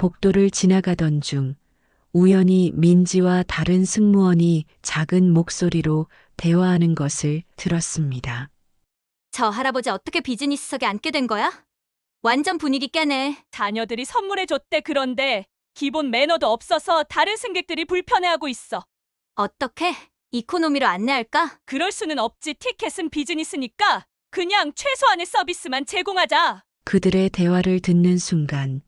복도를 지나가던 중 우연히 민지와 다른 승무원이 작은 목소리로 대화하는 것을 들었습니다. 저 할아버지 어떻게 비즈니스석에 앉게 된 거야? 완전 분위기 깨네. 자녀들이 선물해줬대. 그런데 기본 매너도 없어서 다른 승객들이 불편해하고 있어. 어떻게? 이코노미로 안내할까? 그럴 수는 없지. 티켓은 비즈니스니까 그냥 최소한의 서비스만 제공하자. 그들의 대화를 듣는 순간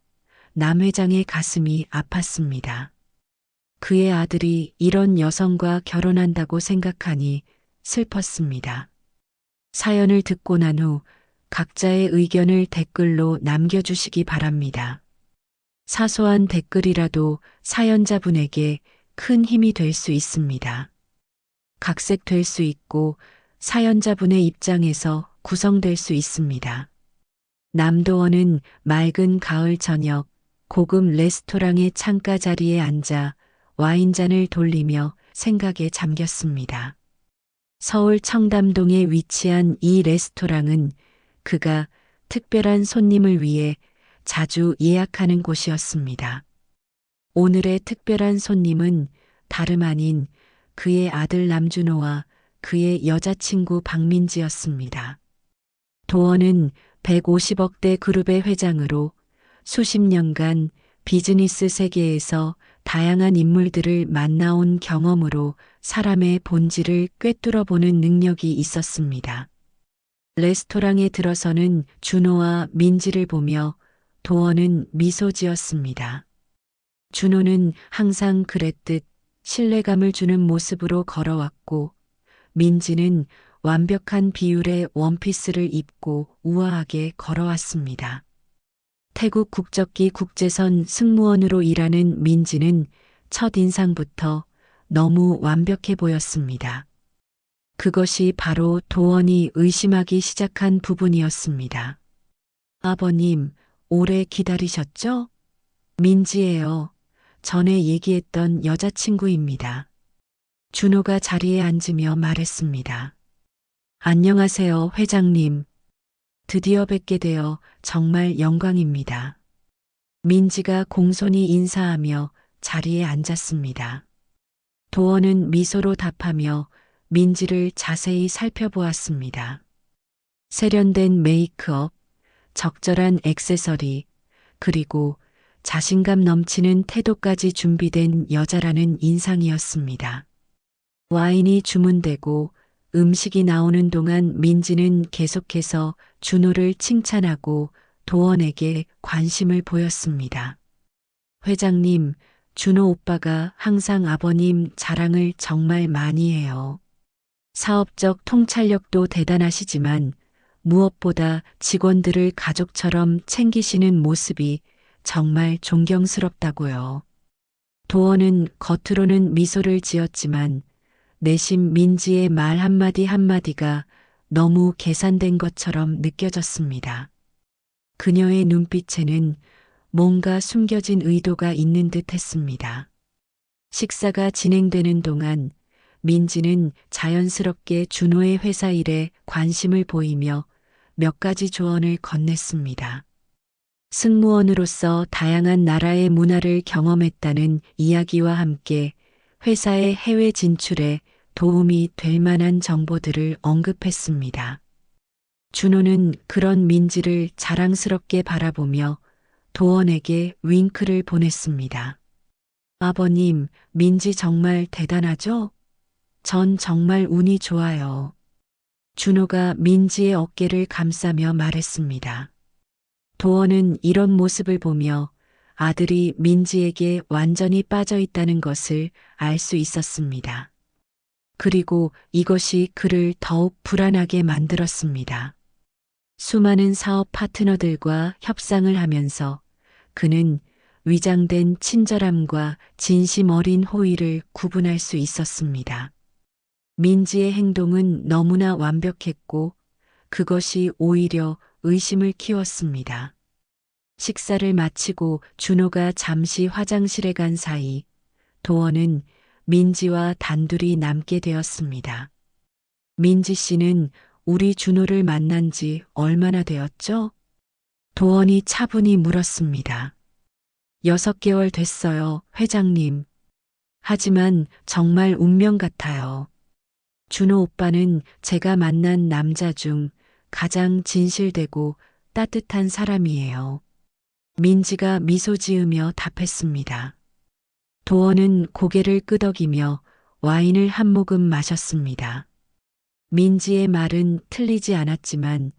남 회장의 가슴이 아팠습니다. 그의 아들이 이런 여성과 결혼한다고 생각하니 슬펐습니다. 사연을 듣고 난 후 각자의 의견을 댓글로 남겨주시기 바랍니다. 사소한 댓글이라도 사연자분에게 큰 힘이 될 수 있습니다. 각색될 수 있고 사연자분의 입장에서 구성될 수 있습니다. 남도원은 맑은 가을 저녁 고급 레스토랑의 창가 자리에 앉아 와인잔을 돌리며 생각에 잠겼습니다. 서울 청담동에 위치한 이 레스토랑은 그가 특별한 손님을 위해 자주 예약하는 곳이었습니다. 오늘의 특별한 손님은 다름 아닌 그의 아들 남준호와 그의 여자친구 박민지였습니다. 도원은 150억대 그룹의 회장으로 수십 년간 비즈니스 세계에서 다양한 인물들을 만나온 경험으로 사람의 본질을 꿰뚫어 보는 능력이 있었습니다. 레스토랑에 들어서는 준호와 민지를 보며 도원은 미소 지었습니다. 준호는 항상 그랬듯 신뢰감을 주는 모습으로 걸어왔고 민지는 완벽한 비율의 원피스를 입고 우아하게 걸어왔습니다. 태국 국적기 국제선 승무원으로 일하는 민지는 첫인상부터 너무 완벽해 보였습니다. 그것이 바로 도원이 의심하기 시작한 부분이었습니다. 아버님, 오래 기다리셨죠? 민지예요. 전에 얘기했던 여자친구입니다. 준호가 자리에 앉으며 말했습니다. 안녕하세요, 회장님. 드디어 뵙게 되어 정말 영광입니다. 민지가 공손히 인사하며 자리에 앉았습니다. 도원은 미소로 답하며 민지를 자세히 살펴보았습니다. 세련된 메이크업, 적절한 액세서리, 그리고 자신감 넘치는 태도까지 준비된 여자라는 인상이었습니다. 와인이 주문되고 음식이 나오는 동안 민지는 계속해서 준호를 칭찬하고 도원에게 관심을 보였습니다. 회장님, 준호 오빠가 항상 아버님 자랑을 정말 많이 해요. 사업적 통찰력도 대단하시지만 무엇보다 직원들을 가족처럼 챙기시는 모습이 정말 존경스럽다고요. 도원은 겉으로는 미소를 지었지만 내심 민지의 말 한마디 한마디가 너무 계산된 것처럼 느껴졌습니다. 그녀의 눈빛에는 뭔가 숨겨진 의도가 있는 듯 했습니다. 식사가 진행되는 동안 민지는 자연스럽게 준호의 회사 일에 관심을 보이며 몇 가지 조언을 건넸습니다. 승무원으로서 다양한 나라의 문화를 경험했다는 이야기와 함께 회사의 해외 진출에 도움이 될 만한 정보들을 언급했습니다. 준호는 그런 민지를 자랑스럽게 바라보며 도원에게 윙크를 보냈습니다. 아버님, 민지 정말 대단하죠? 전 정말 운이 좋아요. 준호가 민지의 어깨를 감싸며 말했습니다. 도원은 이런 모습을 보며 아들이 민지에게 완전히 빠져 있다는 것을 알 수 있었습니다. 그리고 이것이 그를 더욱 불안하게 만들었습니다. 수많은 사업 파트너들과 협상을 하면서 그는 위장된 친절함과 진심 어린 호의를 구분할 수 있었습니다. 민지의 행동은 너무나 완벽했고 그것이 오히려 의심을 키웠습니다. 식사를 마치고 준호가 잠시 화장실에 간 사이 도원은 민지와 단둘이 남게 되었습니다. 민지 씨는 우리 준호를 만난 지 얼마나 되었죠? 도원이 차분히 물었습니다. 6개월 됐어요, 회장님. 하지만 정말 운명 같아요. 준호 오빠는 제가 만난 남자 중 가장 진실되고 따뜻한 사람이에요. 민지가 미소 지으며 답했습니다. 도원은 고개를 끄덕이며 와인을 한 모금 마셨습니다. 민지의 말은 틀리지 않았지만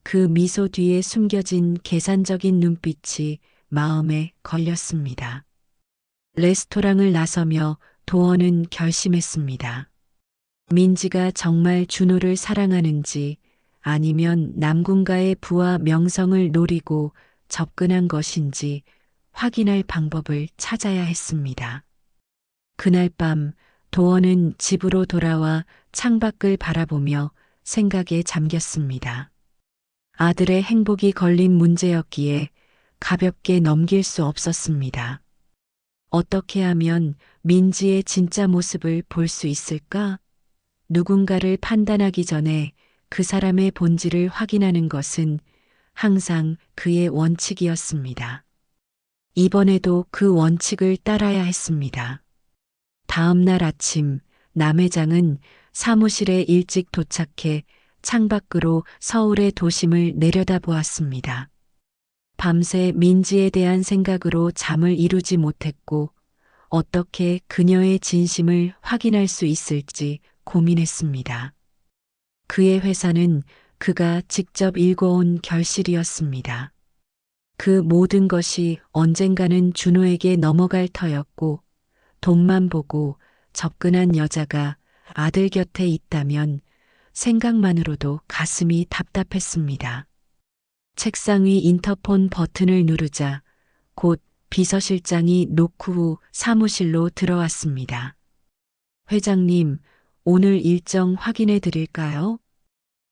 그 미소 뒤에 숨겨진 계산적인 눈빛이 마음에 걸렸습니다. 레스토랑을 나서며 도원은 결심했습니다. 민지가 정말 준호를 사랑하는지 아니면 남군가의 부와 명성을 노리고 접근한 것인지 확인할 방법을 찾아야 했습니다. 그날 밤 도원은 집으로 돌아와 창밖을 바라보며 생각에 잠겼습니다. 아들의 행복이 걸린 문제였기에 가볍게 넘길 수 없었습니다. 어떻게 하면 민지의 진짜 모습을 볼 수 있을까? 누군가를 판단하기 전에 그 사람의 본질을 확인하는 것은 항상 그의 원칙이었습니다. 이번에도 그 원칙을 따라야 했습니다. 다음 날 아침 남 회장은 사무실에 일찍 도착해 창밖으로 서울의 도심을 내려다보았습니다. 밤새 민지에 대한 생각으로 잠을 이루지 못했고 어떻게 그녀의 진심을 확인할 수 있을지 고민했습니다. 그의 회사는 그가 직접 읽어온 결실이었습니다. 그 모든 것이 언젠가는 준호에게 넘어갈 터였고 돈만 보고 접근한 여자가 아들 곁에 있다면 생각만으로도 가슴이 답답했습니다. 책상 위 인터폰 버튼을 누르자 곧 비서실장이 노크 후 사무실로 들어왔습니다. 회장님, 오늘 일정 확인해 드릴까요?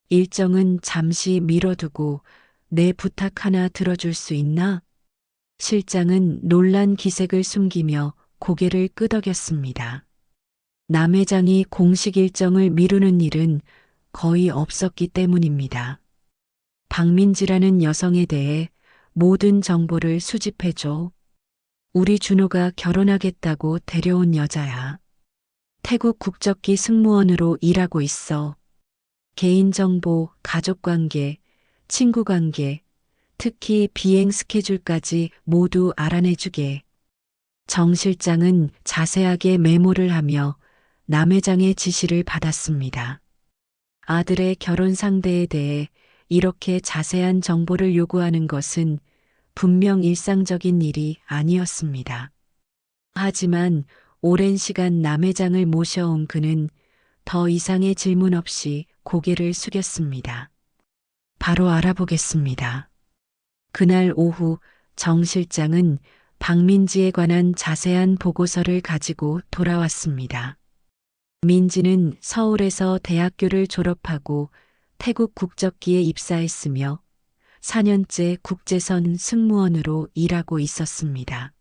일정은 잠시 미뤄두고 내 부탁 하나 들어줄 수 있나? 실장은 놀란 기색을 숨기며 고개를 끄덕였습니다. 남 회장이 공식 일정을 미루는 일은 거의 없었기 때문입니다. 박민지라는 여성에 대해 모든 정보를 수집해줘. 우리 준호가 결혼하겠다고 데려온 여자야. 태국 국적기 승무원으로 일하고 있어. 개인정보, 가족관계, 친구관계, 특히 비행 스케줄까지 모두 알아내주게. 정 실장은 자세하게 메모를 하며 남 회장의 지시를 받았습니다. 아들의 결혼 상대에 대해 이렇게 자세한 정보를 요구하는 것은 분명 일상적인 일이 아니었습니다. 하지만 오랜 시간 남 회장을 모셔온 그는 더 이상의 질문 없이 고개를 숙였습니다. 바로 알아보겠습니다. 그날 오후 정 실장은 박민지에 관한 자세한 보고서를 가지고 돌아왔습니다. 민지는 서울에서 대학교를 졸업하고 태국 국적기에 입사했으며 4년째 국제선 승무원으로 일하고 있었습니다.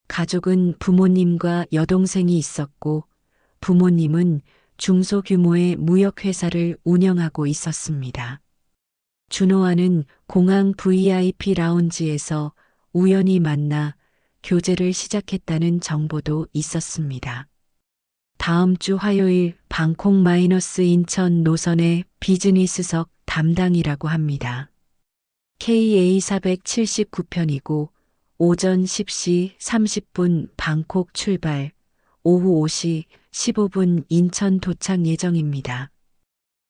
가족은 부모님과 여동생이 있었고 부모님은 중소규모의 무역회사를 운영하고 있었습니다. 준호와는 공항 VIP 라운지에서 우연히 만나 교제를 시작했다는 정보도 있었습니다. 다음 주 화요일 방콕 마이너스 인천 노선의 비즈니스석 담당이라고 합니다. KA 479편이고 오전 10시 30분 방콕 출발, 오후 5시 15분 인천 도착 예정입니다.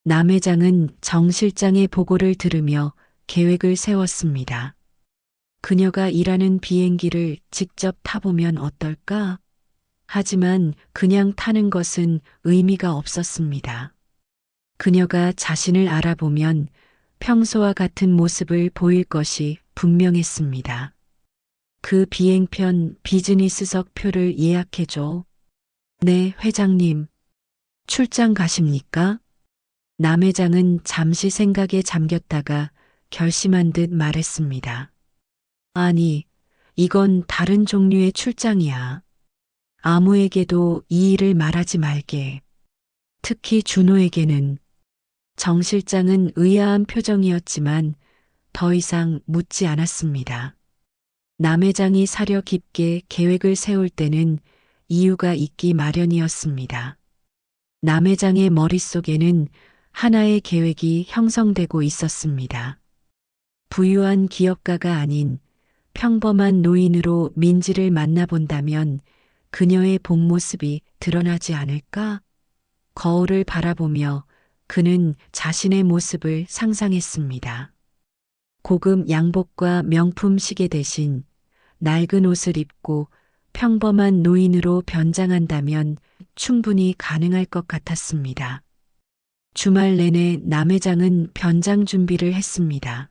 남 회장은 정 실장의 보고를 들으며 계획을 세웠습니다. 그녀가 일하는 비행기를 직접 타보면 어떨까? 하지만 그냥 타는 것은 의미가 없었습니다. 그녀가 자신을 알아보면 평소와 같은 모습을 보일 것이 분명했습니다. 그 비행편 비즈니스석 표를 예약해줘. 네, 회장님. 출장 가십니까? 남 회장은 잠시 생각에 잠겼다가 결심한 듯 말했습니다. 아니, 이건 다른 종류의 출장이야. 아무에게도 이 일을 말하지 말게. 특히 준호에게는. 정 실장은 의아한 표정이었지만 더 이상 묻지 않았습니다. 남 회장이 사려 깊게 계획을 세울 때는 이유가 있기 마련이었습니다. 남 회장의 머릿속에는 하나의 계획이 형성되고 있었습니다. 부유한 기업가가 아닌 평범한 노인으로 민지를 만나본다면 그녀의 본 모습이 드러나지 않을까? 거울을 바라보며 그는 자신의 모습을 상상했습니다. 고급 양복과 명품 시계 대신 낡은 옷을 입고 평범한 노인으로 변장한다면 충분히 가능할 것 같았습니다. 주말 내내 남 회장은 변장 준비를 했습니다.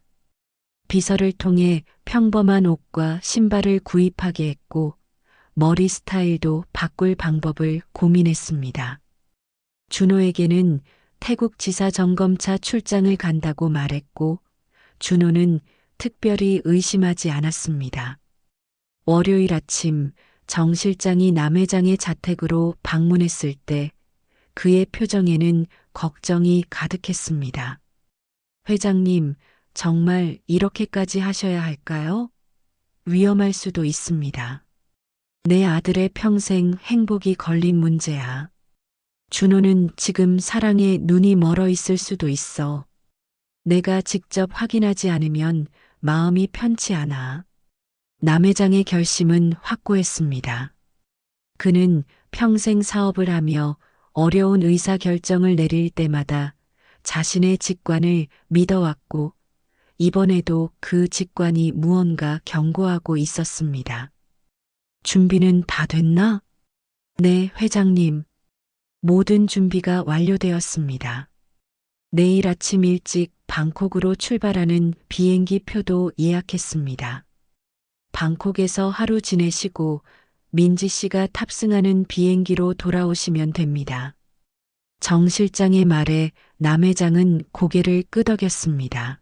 비서를 통해 평범한 옷과 신발을 구입하게 했고 머리 스타일도 바꿀 방법을 고민했습니다. 준호에게는 태국 지사 점검차 출장을 간다고 말했고 준호는 특별히 의심하지 않았습니다. 월요일 아침 정 실장이 남 회장의 자택으로 방문했을 때 그의 표정에는 걱정이 가득했습니다. 회장님, 정말 이렇게까지 하셔야 할까요? 위험할 수도 있습니다. 내 아들의 평생 행복이 걸린 문제야. 준호는 지금 사랑에 눈이 멀어 있을 수도 있어. 내가 직접 확인하지 않으면 마음이 편치 않아. 남 회장의 결심은 확고했습니다. 그는 평생 사업을 하며 어려운 의사결정을 내릴 때마다 자신의 직관을 믿어왔고 이번에도 그 직관이 무언가 경고하고 있었습니다. 준비는 다 됐나? 네, 회장님. 모든 준비가 완료되었습니다. 내일 아침 일찍 방콕으로 출발하는 비행기 표도 예약했습니다. 방콕에서 하루 지내시고 민지 씨가 탑승하는 비행기로 돌아오시면 됩니다. 정 실장의 말에 남 회장은 고개를 끄덕였습니다.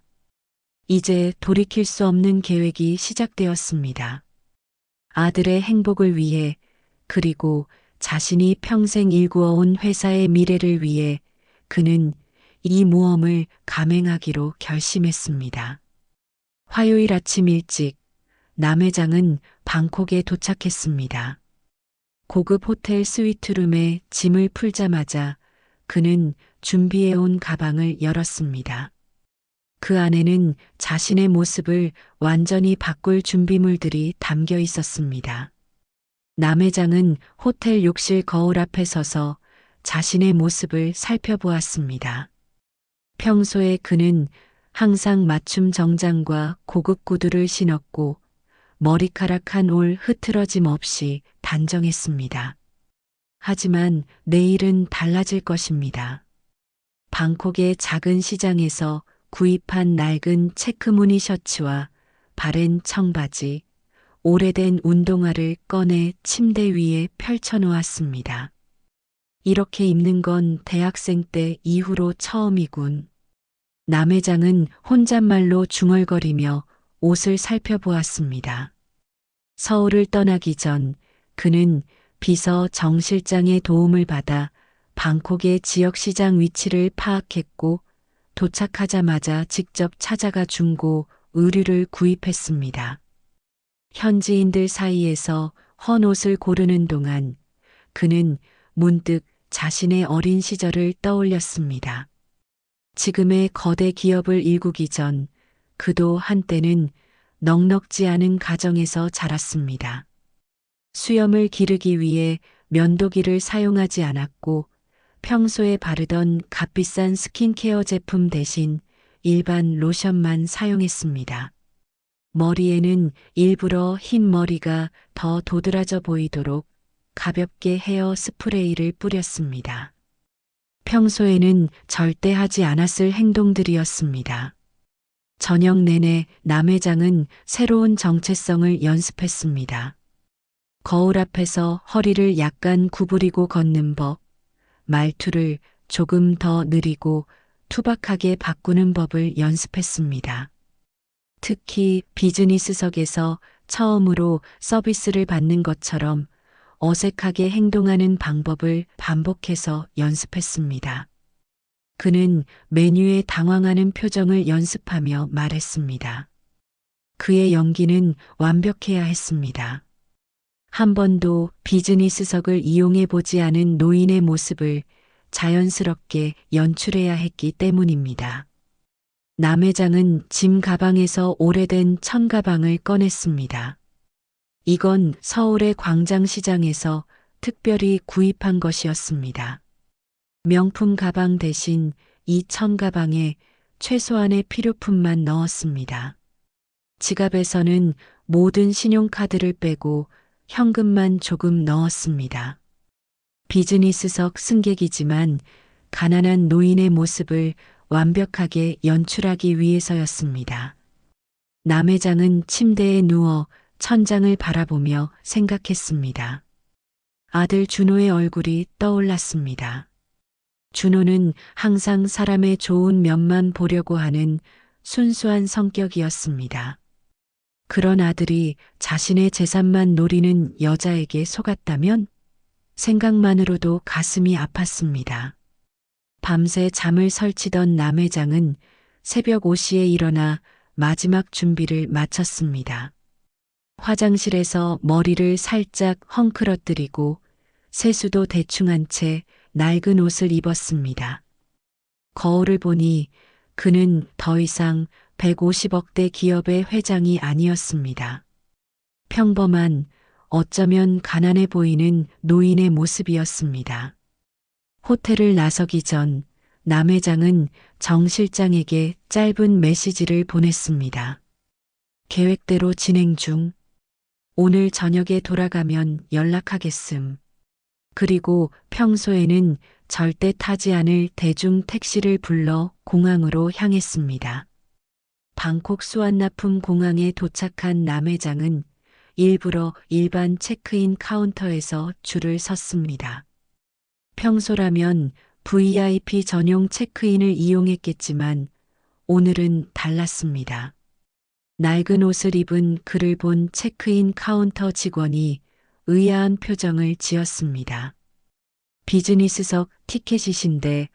이제 돌이킬 수 없는 계획이 시작되었습니다. 아들의 행복을 위해 그리고 자신이 평생 일구어온 회사의 미래를 위해 그는 이 모험을 감행하기로 결심했습니다. 화요일 아침 일찍 남 회장은 방콕에 도착했습니다. 고급 호텔 스위트룸에 짐을 풀자마자 그는 준비해온 가방을 열었습니다. 그 안에는 자신의 모습을 완전히 바꿀 준비물들이 담겨 있었습니다. 남 회장은 호텔 욕실 거울 앞에 서서 자신의 모습을 살펴보았습니다. 평소에 그는 항상 맞춤 정장과 고급 구두를 신었고 머리카락 한 올 흐트러짐 없이 단정했습니다. 하지만 내일은 달라질 것입니다. 방콕의 작은 시장에서 구입한 낡은 체크무늬 셔츠와 바랜 청바지, 오래된 운동화를 꺼내 침대 위에 펼쳐놓았습니다. 이렇게 입는 건 대학생 때 이후로 처음이군. 남 회장은 혼잣말로 중얼거리며 옷을 살펴보았습니다. 서울을 떠나기 전 그는 비서 정 실장의 도움을 받아 방콕의 지역시장 위치를 파악했고 도착하자마자 직접 찾아가 중고 의류를 구입했습니다. 현지인들 사이에서 헌 옷을 고르는 동안 그는 문득 자신의 어린 시절을 떠올렸습니다. 지금의 거대 기업을 일구기 전 그도 한때는 넉넉지 않은 가정에서 자랐습니다. 수염을 기르기 위해 면도기를 사용하지 않았고 평소에 바르던 값비싼 스킨케어 제품 대신 일반 로션만 사용했습니다. 머리에는 일부러 흰 머리가 더 도드라져 보이도록 가볍게 헤어 스프레이를 뿌렸습니다. 평소에는 절대 하지 않았을 행동들이었습니다. 저녁 내내 남 회장은 새로운 정체성을 연습했습니다. 거울 앞에서 허리를 약간 구부리고 걷는 법, 말투를 조금 더 느리고 투박하게 바꾸는 법을 연습했습니다. 특히 비즈니스석에서 처음으로 서비스를 받는 것처럼 어색하게 행동하는 방법을 반복해서 연습했습니다. 그는 메뉴에 당황하는 표정을 연습하며 말했습니다. 그의 연기는 완벽해야 했습니다. 한 번도 비즈니스석을 이용해 보지 않은 노인의 모습을 자연스럽게 연출해야 했기 때문입니다. 남 회장은 짐 가방에서 오래된 천 가방을 꺼냈습니다. 이건 서울의 광장시장에서 특별히 구입한 것이었습니다. 명품 가방 대신 이 천 가방에 최소한의 필요품만 넣었습니다. 지갑에서는 모든 신용카드를 빼고 현금만 조금 넣었습니다. 비즈니스석 승객이지만 가난한 노인의 모습을 완벽하게 연출하기 위해서였습니다. 남 회장은 침대에 누워 천장을 바라보며 생각했습니다. 아들 준호의 얼굴이 떠올랐습니다. 준호는 항상 사람의 좋은 면만 보려고 하는 순수한 성격이었습니다. 그런 아들이 자신의 재산만 노리는 여자에게 속았다면 생각만으로도 가슴이 아팠습니다. 밤새 잠을 설치던 남 회장은 새벽 5시에 일어나 마지막 준비를 마쳤습니다. 화장실에서 머리를 살짝 헝클어뜨리고 세수도 대충 한 채 낡은 옷을 입었습니다. 거울을 보니 그는 더 이상 150억대 기업의 회장이 아니었습니다. 평범한, 어쩌면 가난해 보이는 노인의 모습이었습니다. 호텔을 나서기 전 남 회장은 정 실장에게 짧은 메시지를 보냈습니다. 계획대로 진행 중. 오늘 저녁에 돌아가면 연락하겠음. 그리고 평소에는 절대 타지 않을 대중 택시를 불러 공항으로 향했습니다. 방콕 수완나품 공항에 도착한 남 회장은 일부러 일반 체크인 카운터에서 줄을 섰습니다. 평소라면 VIP 전용 체크인을 이용했겠지만 오늘은 달랐습니다. 낡은 옷을 입은 그를 본 체크인 카운터 직원이 의아한 표정을 지었습니다. 비즈니스석 티켓이신데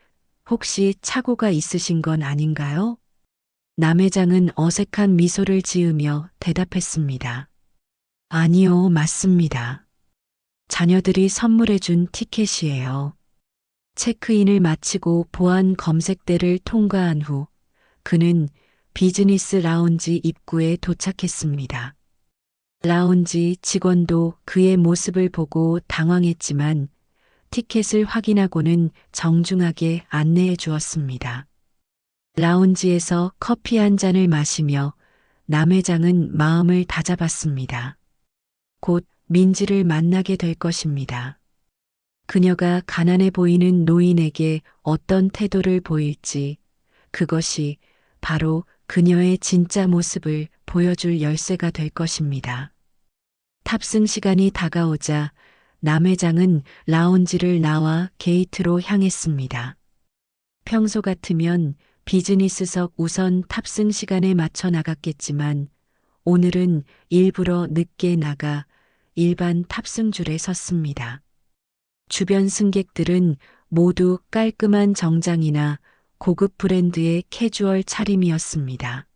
혹시 착오가 있으신 건 아닌가요? 남 회장은 어색한 미소를 지으며 대답했습니다. 아니요, 맞습니다. 자녀들이 선물해준 티켓이에요. 체크인을 마치고 보안 검색대를 통과한 후 그는 비즈니스 라운지 입구에 도착했습니다. 라운지 직원도 그의 모습을 보고 당황했지만 티켓을 확인하고는 정중하게 안내해 주었습니다. 라운지에서 커피 한 잔을 마시며 남 회장은 마음을 다잡았습니다. 곧 민지를 만나게 될 것입니다. 그녀가 가난해 보이는 노인에게 어떤 태도를 보일지 그것이 바로 그녀의 진짜 모습을 보여줄 열쇠가 될 것입니다. 탑승 시간이 다가오자 남 회장은 라운지를 나와 게이트로 향했습니다. 평소 같으면 비즈니스석 우선 탑승 시간에 맞춰 나갔겠지만 오늘은 일부러 늦게 나가 일반 탑승줄에 섰습니다. 주변 승객들은 모두 깔끔한 정장이나 고급 브랜드의 캐주얼 차림이었습니다.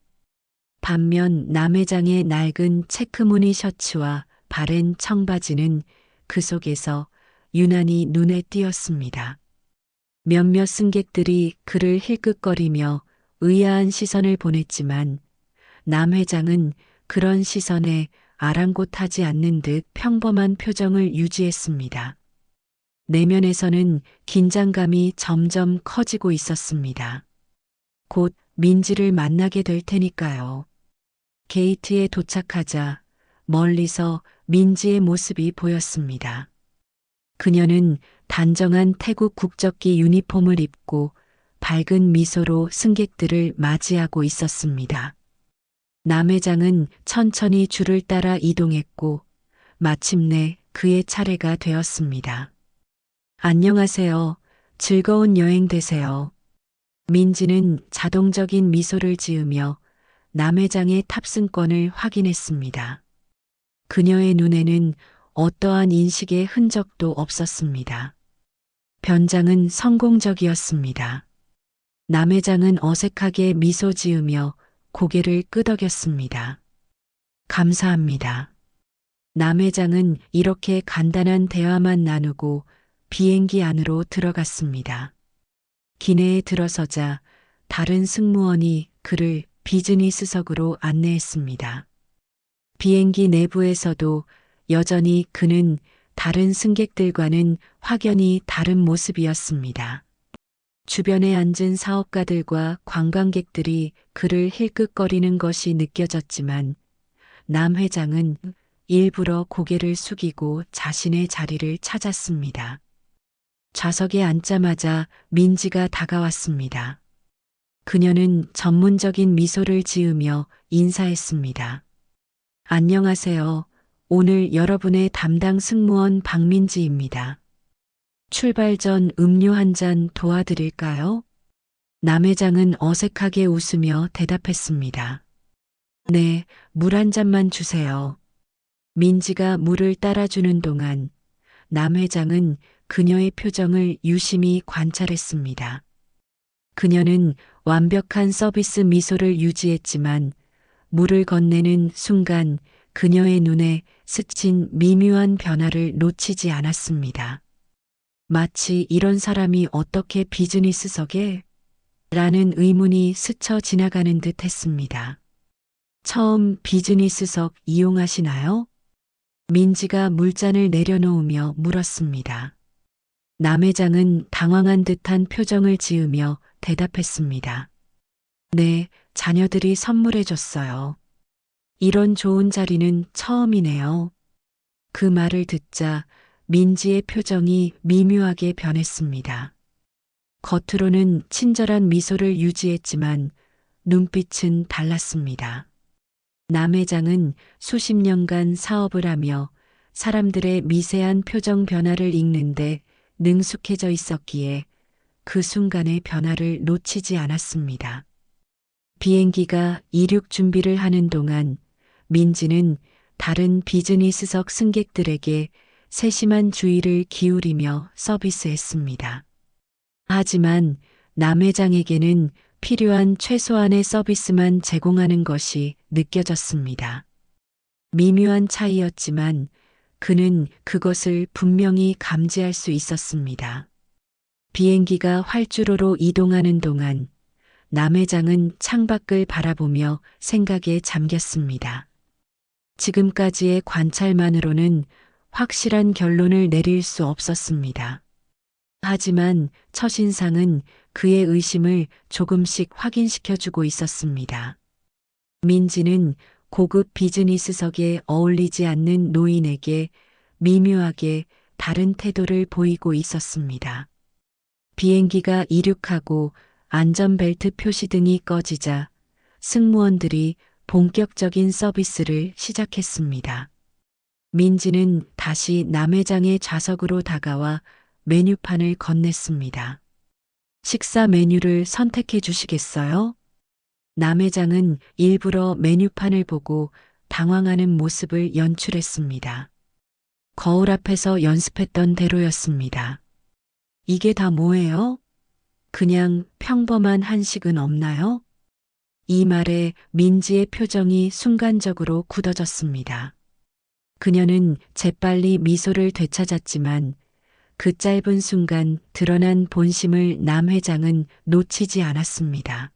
반면 남 회장의 낡은 체크무늬 셔츠와 바랜 청바지는 그 속에서 유난히 눈에 띄었습니다. 몇몇 승객들이 그를 힐끗거리며 의아한 시선을 보냈지만 남 회장은 그런 시선에 아랑곳하지 않는 듯 평범한 표정을 유지했습니다. 내면에서는 긴장감이 점점 커지고 있었습니다. 곧 민지를 만나게 될 테니까요. 게이트에 도착하자 멀리서 민지의 모습이 보였습니다. 그녀는 단정한 태국 국적기 유니폼을 입고 밝은 미소로 승객들을 맞이하고 있었습니다. 남 회장은 천천히 줄을 따라 이동했고 마침내 그의 차례가 되었습니다. 안녕하세요. 즐거운 여행 되세요. 민지는 자동적인 미소를 지으며 남 회장의 탑승권을 확인했습니다. 그녀의 눈에는 어떠한 인식의 흔적도 없었습니다. 변장은 성공적이었습니다. 남 회장은 어색하게 미소 지으며 고개를 끄덕였습니다. 감사합니다. 남 회장은 이렇게 간단한 대화만 나누고 비행기 안으로 들어갔습니다. 기내에 들어서자 다른 승무원이 그를 비즈니스석으로 안내했습니다. 비행기 내부에서도 여전히 그는 다른 승객들과는 확연히 다른 모습이었습니다. 주변에 앉은 사업가들과 관광객들이 그를 힐끗거리는 것이 느껴졌지만 남 회장은 일부러 고개를 숙이고 자신의 자리를 찾았습니다. 좌석에 앉자마자 민지가 다가왔습니다. 그녀는 전문적인 미소를 지으며 인사했습니다. 안녕하세요. 오늘 여러분의 담당 승무원 박민지입니다. 출발 전 음료 한 잔 도와드릴까요? 남 회장은 어색하게 웃으며 대답했습니다. 네, 물 한 잔만 주세요. 민지가 물을 따라주는 동안 남 회장은 그녀의 표정을 유심히 관찰했습니다. 그녀는 완벽한 서비스 미소를 유지했지만 물을 건네는 순간 그녀의 눈에 스친 미묘한 변화를 놓치지 않았습니다. 마치 이런 사람이 어떻게 비즈니스석에? 라는 의문이 스쳐 지나가는 듯 했습니다. 처음 비즈니스석 이용하시나요? 민지가 물잔을 내려놓으며 물었습니다. 남 회장은 당황한 듯한 표정을 지으며 대답했습니다. 네, 자녀들이 선물해줬어요. 이런 좋은 자리는 처음이네요. 그 말을 듣자 민지의 표정이 미묘하게 변했습니다. 겉으로는 친절한 미소를 유지했지만 눈빛은 달랐습니다. 남 회장은 수십 년간 사업을 하며 사람들의 미세한 표정 변화를 읽는데 능숙해져 있었기에 그 순간의 변화를 놓치지 않았습니다. 비행기가 이륙 준비를 하는 동안 민지는 다른 비즈니스석 승객들에게 세심한 주의를 기울이며 서비스했습니다. 하지만 남 회장에게는 필요한 최소한의 서비스만 제공하는 것이 느껴졌습니다. 미묘한 차이였지만 그는 그것을 분명히 감지할 수 있었습니다. 비행기가 활주로로 이동하는 동안 남 회장은 창밖을 바라보며 생각에 잠겼습니다. 지금까지의 관찰만으로는 확실한 결론을 내릴 수 없었습니다. 하지만 첫인상은 그의 의심을 조금씩 확인시켜주고 있었습니다. 민지는 고급 비즈니스석에 어울리지 않는 노인에게 미묘하게 다른 태도를 보이고 있었습니다. 비행기가 이륙하고 안전벨트 표시등이 꺼지자 승무원들이 본격적인 서비스를 시작했습니다. 민지는 다시 남 회장의 좌석으로 다가와 메뉴판을 건넸습니다. 식사 메뉴를 선택해 주시겠어요? 남 회장은 일부러 메뉴판을 보고 당황하는 모습을 연출했습니다. 거울 앞에서 연습했던 대로였습니다. 이게 다 뭐예요? 그냥 평범한 한식은 없나요? 이 말에 민지의 표정이 순간적으로 굳어졌습니다. 그녀는 재빨리 미소를 되찾았지만 그 짧은 순간 드러난 본심을 남 회장은 놓치지 않았습니다.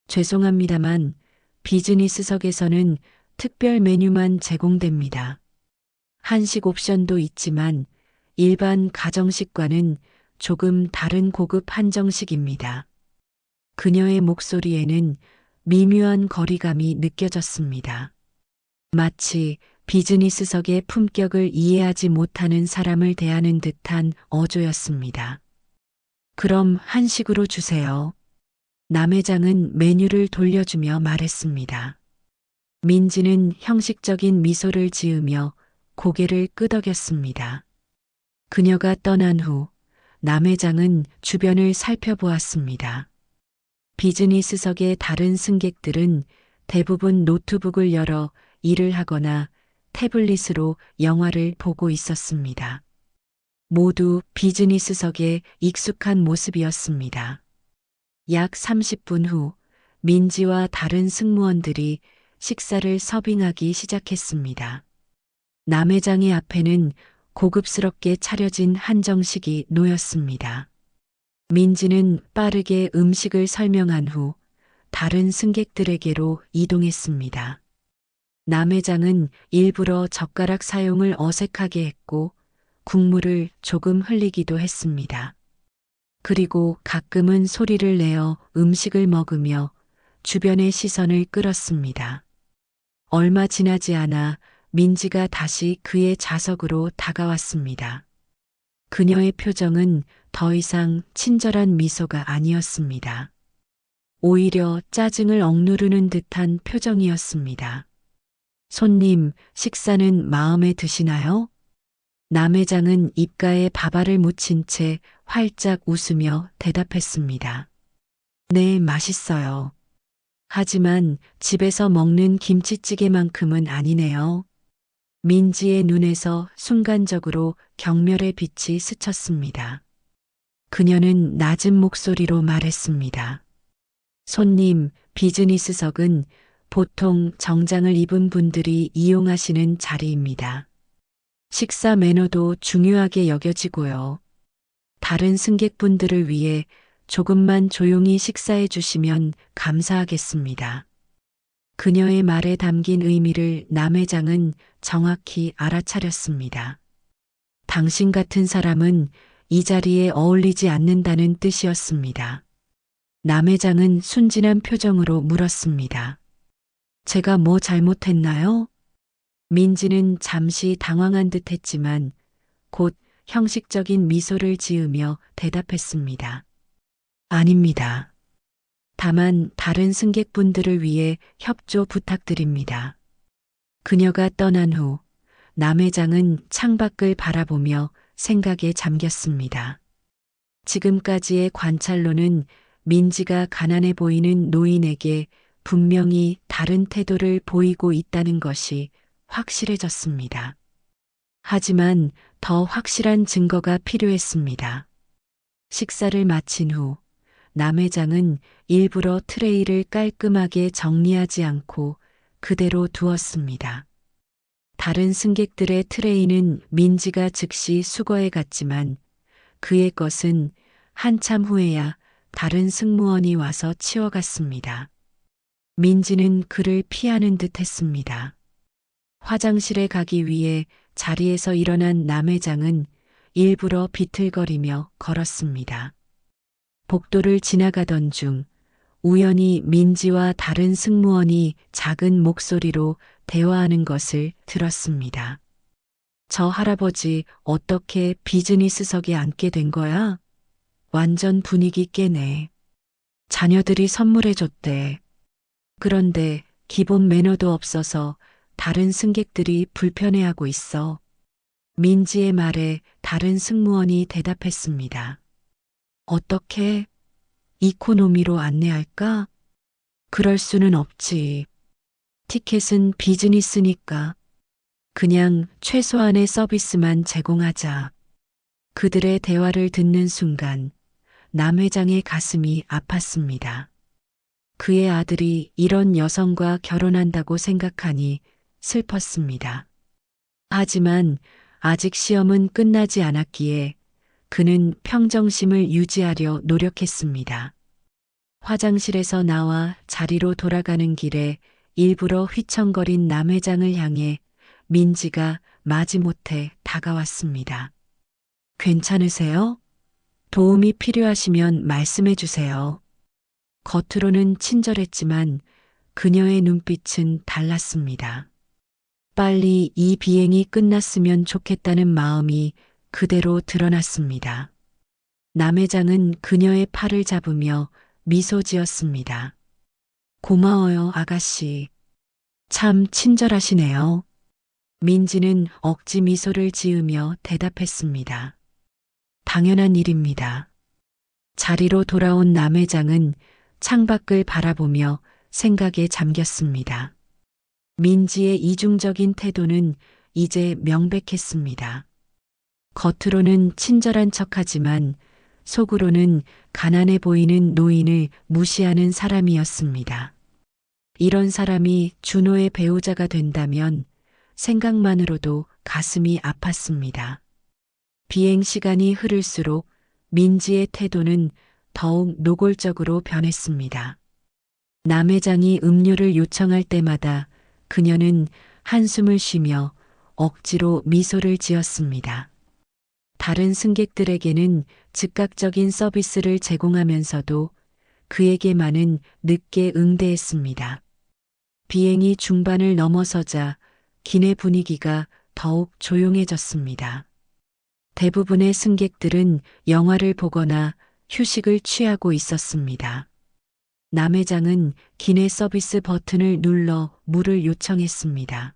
죄송합니다만 비즈니스석에서는 특별 메뉴만 제공됩니다. 한식 옵션도 있지만 일반 가정식과는 조금 다른 고급 한정식입니다. 그녀의 목소리에는 미묘한 거리감이 느껴졌습니다. 마치 비즈니스석의 품격을 이해하지 못하는 사람을 대하는 듯한 어조였습니다. 그럼 한식으로 주세요. 남 회장은 메뉴를 돌려주며 말했습니다. 민지는 형식적인 미소를 지으며 고개를 끄덕였습니다. 그녀가 떠난 후 남 회장은 주변을 살펴보았습니다. 비즈니스석의 다른 승객들은 대부분 노트북을 열어 일을 하거나 태블릿으로 영화를 보고 있었습니다. 모두 비즈니스석에 익숙한 모습이었습니다. 약 30분 후 민지와 다른 승무원들이 식사를 서빙하기 시작했습니다. 남회장의 앞에는 고급스럽게 차려진 한정식이 놓였습니다. 민지는 빠르게 음식을 설명한 후 다른 승객들에게로 이동했습니다. 남회장은 일부러 젓가락 사용을 어색하게 했고 국물을 조금 흘리기도 했습니다. 그리고 가끔은 소리를 내어 음식을 먹으며 주변의 시선을 끌었습니다. 얼마 지나지 않아 민지가 다시 그의 좌석으로 다가왔습니다. 그녀의 표정은 더 이상 친절한 미소가 아니었습니다. 오히려 짜증을 억누르는 듯한 표정이었습니다. 손님, 식사는 마음에 드시나요? 남회장은 입가에 밥알을 묻힌 채 활짝 웃으며 대답했습니다. 네, 맛있어요. 하지만 집에서 먹는 김치찌개만큼은 아니네요. 민지의 눈에서 순간적으로 경멸의 빛이 스쳤습니다. 그녀는 낮은 목소리로 말했습니다. 손님, 비즈니스석은 보통 정장을 입은 분들이 이용하시는 자리입니다. 식사 매너도 중요하게 여겨지고요. 다른 승객분들을 위해 조금만 조용히 식사해 주시면 감사하겠습니다. 그녀의 말에 담긴 의미를 남회장은 정확히 알아차렸습니다. 당신 같은 사람은 이 자리에 어울리지 않는다는 뜻이었습니다. 남회장은 순진한 표정으로 물었습니다. 제가 뭐 잘못했나요? 민지는 잠시 당황한 듯 했지만 곧 형식적인 미소를 지으며 대답했습니다. 아닙니다. 다만 다른 승객분들을 위해 협조 부탁드립니다. 그녀가 떠난 후 남회장은 창밖을 바라보며 생각에 잠겼습니다. 지금까지의 관찰로는 민지가 가난해 보이는 노인에게 분명히 다른 태도를 보이고 있다는 것이 확실해졌습니다. 하지만 더 확실한 증거가 필요했습니다. 식사를 마친 후 남회장은 일부러 트레이를 깔끔하게 정리하지 않고 그대로 두었습니다. 다른 승객들의 트레이는 민지가 즉시 수거해 갔지만 그의 것은 한참 후에야 다른 승무원이 와서 치워갔습니다. 민지는 그를 피하는 듯 했습니다. 화장실에 가기 위해 자리에서 일어난 남회장은 일부러 비틀거리며 걸었습니다. 복도를 지나가던 중 우연히 민지와 다른 승무원이 작은 목소리로 대화하는 것을 들었습니다. 저 할아버지 어떻게 비즈니스석에 앉게 된 거야? 완전 분위기 깨네. 자녀들이 선물해줬대. 그런데 기본 매너도 없어서 다른 승객들이 불편해하고 있어. 민지의 말에 다른 승무원이 대답했습니다. 어떻게? 이코노미로 안내할까? 그럴 수는 없지. 티켓은 비즈니스니까. 그냥 최소한의 서비스만 제공하자. 그들의 대화를 듣는 순간 남 회장의 가슴이 아팠습니다. 그의 아들이 이런 여성과 결혼한다고 생각하니 슬펐습니다. 하지만 아직 시험은 끝나지 않았기에 그는 평정심을 유지하려 노력했습니다. 화장실에서 나와 자리로 돌아가는 길에 일부러 휘청거린 남 회장을 향해 민지가 마지못해 다가왔습니다. 괜찮으세요? 도움이 필요하시면 말씀해 주세요. 겉으로는 친절했지만 그녀의 눈빛은 달랐습니다. 빨리 이 비행이 끝났으면 좋겠다는 마음이 그대로 드러났습니다. 남 회장은 그녀의 팔을 잡으며 미소 지었습니다. 고마워요, 아가씨. 참 친절하시네요. 민지는 억지 미소를 지으며 대답했습니다. 당연한 일입니다. 자리로 돌아온 남 회장은 창밖을 바라보며 생각에 잠겼습니다. 민지의 이중적인 태도는 이제 명백했습니다. 겉으로는 친절한 척하지만 속으로는 가난해 보이는 노인을 무시하는 사람이었습니다. 이런 사람이 준호의 배우자가 된다면 생각만으로도 가슴이 아팠습니다. 비행 시간이 흐를수록 민지의 태도는 더욱 노골적으로 변했습니다. 남 회장이 음료를 요청할 때마다 그녀는 한숨을 쉬며 억지로 미소를 지었습니다. 다른 승객들에게는 즉각적인 서비스를 제공하면서도 그에게만은 늦게 응대했습니다. 비행이 중반을 넘어서자 기내 분위기가 더욱 조용해졌습니다. 대부분의 승객들은 영화를 보거나 휴식을 취하고 있었습니다. 남 회장은 기내 서비스 버튼을 눌러 물을 요청했습니다.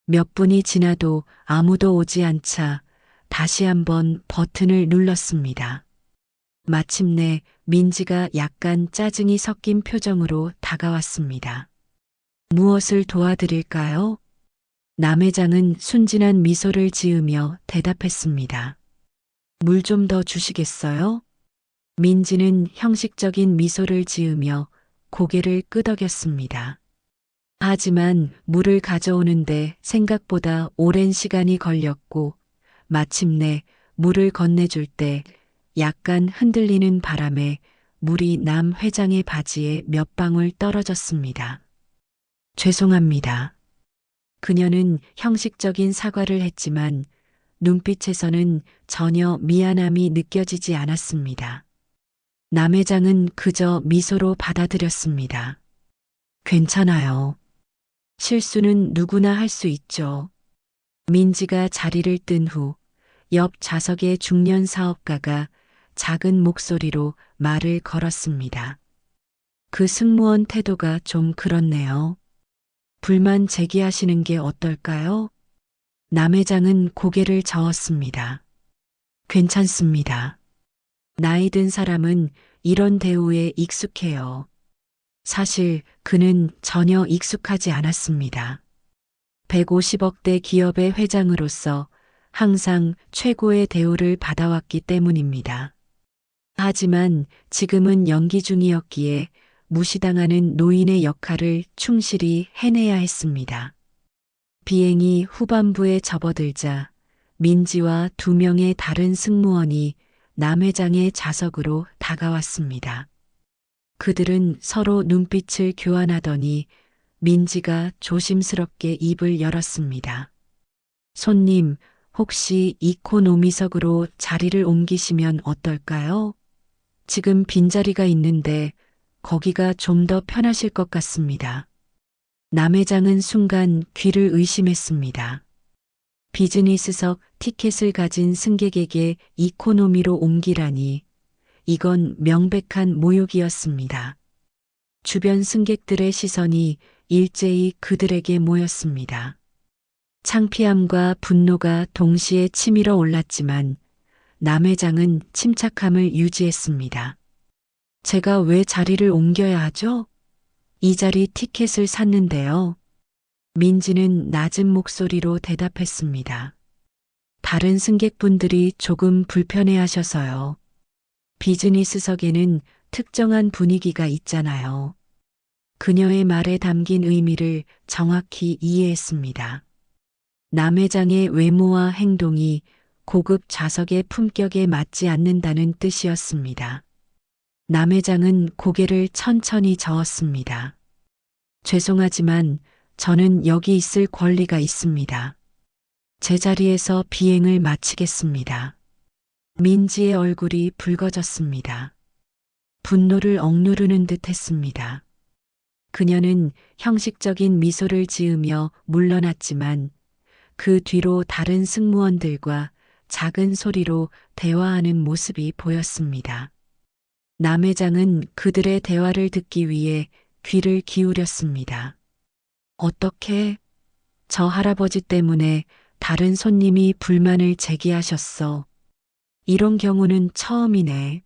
몇 분이 지나도 아무도 오지 않자 다시 한번 버튼을 눌렀습니다. 마침내 민지가 약간 짜증이 섞인 표정으로 다가왔습니다. 무엇을 도와드릴까요? 남 회장은 순진한 미소를 지으며 대답했습니다. 물 좀 더 주시겠어요? 민지는 형식적인 미소를 지으며 고개를 끄덕였습니다. 하지만 물을 가져오는데 생각보다 오랜 시간이 걸렸고 마침내 물을 건네줄 때 약간 흔들리는 바람에 물이 남 회장의 바지에 몇 방울 떨어졌습니다. 죄송합니다. 그녀는 형식적인 사과를 했지만 눈빛에서는 전혀 미안함이 느껴지지 않았습니다. 남 회장은 그저 미소로 받아들였습니다. 괜찮아요. 실수는 누구나 할 수 있죠. 민지가 자리를 뜬 후 옆 좌석의 중년 사업가가 작은 목소리로 말을 걸었습니다. 그 승무원 태도가 좀 그렇네요. 불만 제기하시는 게 어떨까요? 남 회장은 고개를 저었습니다. 괜찮습니다. 나이 든 사람은 이런 대우에 익숙해요. 사실 그는 전혀 익숙하지 않았습니다. 150억대 기업의 회장으로서 항상 최고의 대우를 받아왔기 때문입니다. 하지만 지금은 연기 중이었기에 무시당하는 노인의 역할을 충실히 해내야 했습니다. 비행이 후반부에 접어들자 민지와 2명의 다른 승무원이 남 회장의 좌석으로 다가왔습니다. 그들은 서로 눈빛을 교환하더니 민지가 조심스럽게 입을 열었습니다. 손님, 혹시 이코노미석으로 자리를 옮기시면 어떨까요? 지금 빈자리가 있는데 거기가 좀 더 편하실 것 같습니다. 남 회장은 순간 귀를 의심했습니다. 비즈니스석 티켓을 가진 승객에게 이코노미로 옮기라니 이건 명백한 모욕이었습니다. 주변 승객들의 시선이 일제히 그들에게 모였습니다. 창피함과 분노가 동시에 치밀어 올랐지만 남 회장은 침착함을 유지했습니다. 제가 왜 자리를 옮겨야 하죠? 이 자리 티켓을 샀는데요. 민지는 낮은 목소리로 대답했습니다. 다른 승객분들이 조금 불편해하셔서요. 비즈니스석에는 특정한 분위기가 있잖아요. 그녀의 말에 담긴 의미를 정확히 이해했습니다. 남 회장의 외모와 행동이 고급 좌석의 품격에 맞지 않는다는 뜻이었습니다. 남 회장은 고개를 천천히 저었습니다. 죄송하지만 저는 여기 있을 권리가 있습니다. 제 자리에서 비행을 마치겠습니다. 민지의 얼굴이 붉어졌습니다. 분노를 억누르는 듯 했습니다. 그녀는 형식적인 미소를 지으며 물러났지만 그 뒤로 다른 승무원들과 작은 소리로 대화하는 모습이 보였습니다. 남 회장은 그들의 대화를 듣기 위해 귀를 기울였습니다. 어떻게? 저 할아버지 때문에 다른 손님이 불만을 제기하셨어. 이런 경우는 처음이네.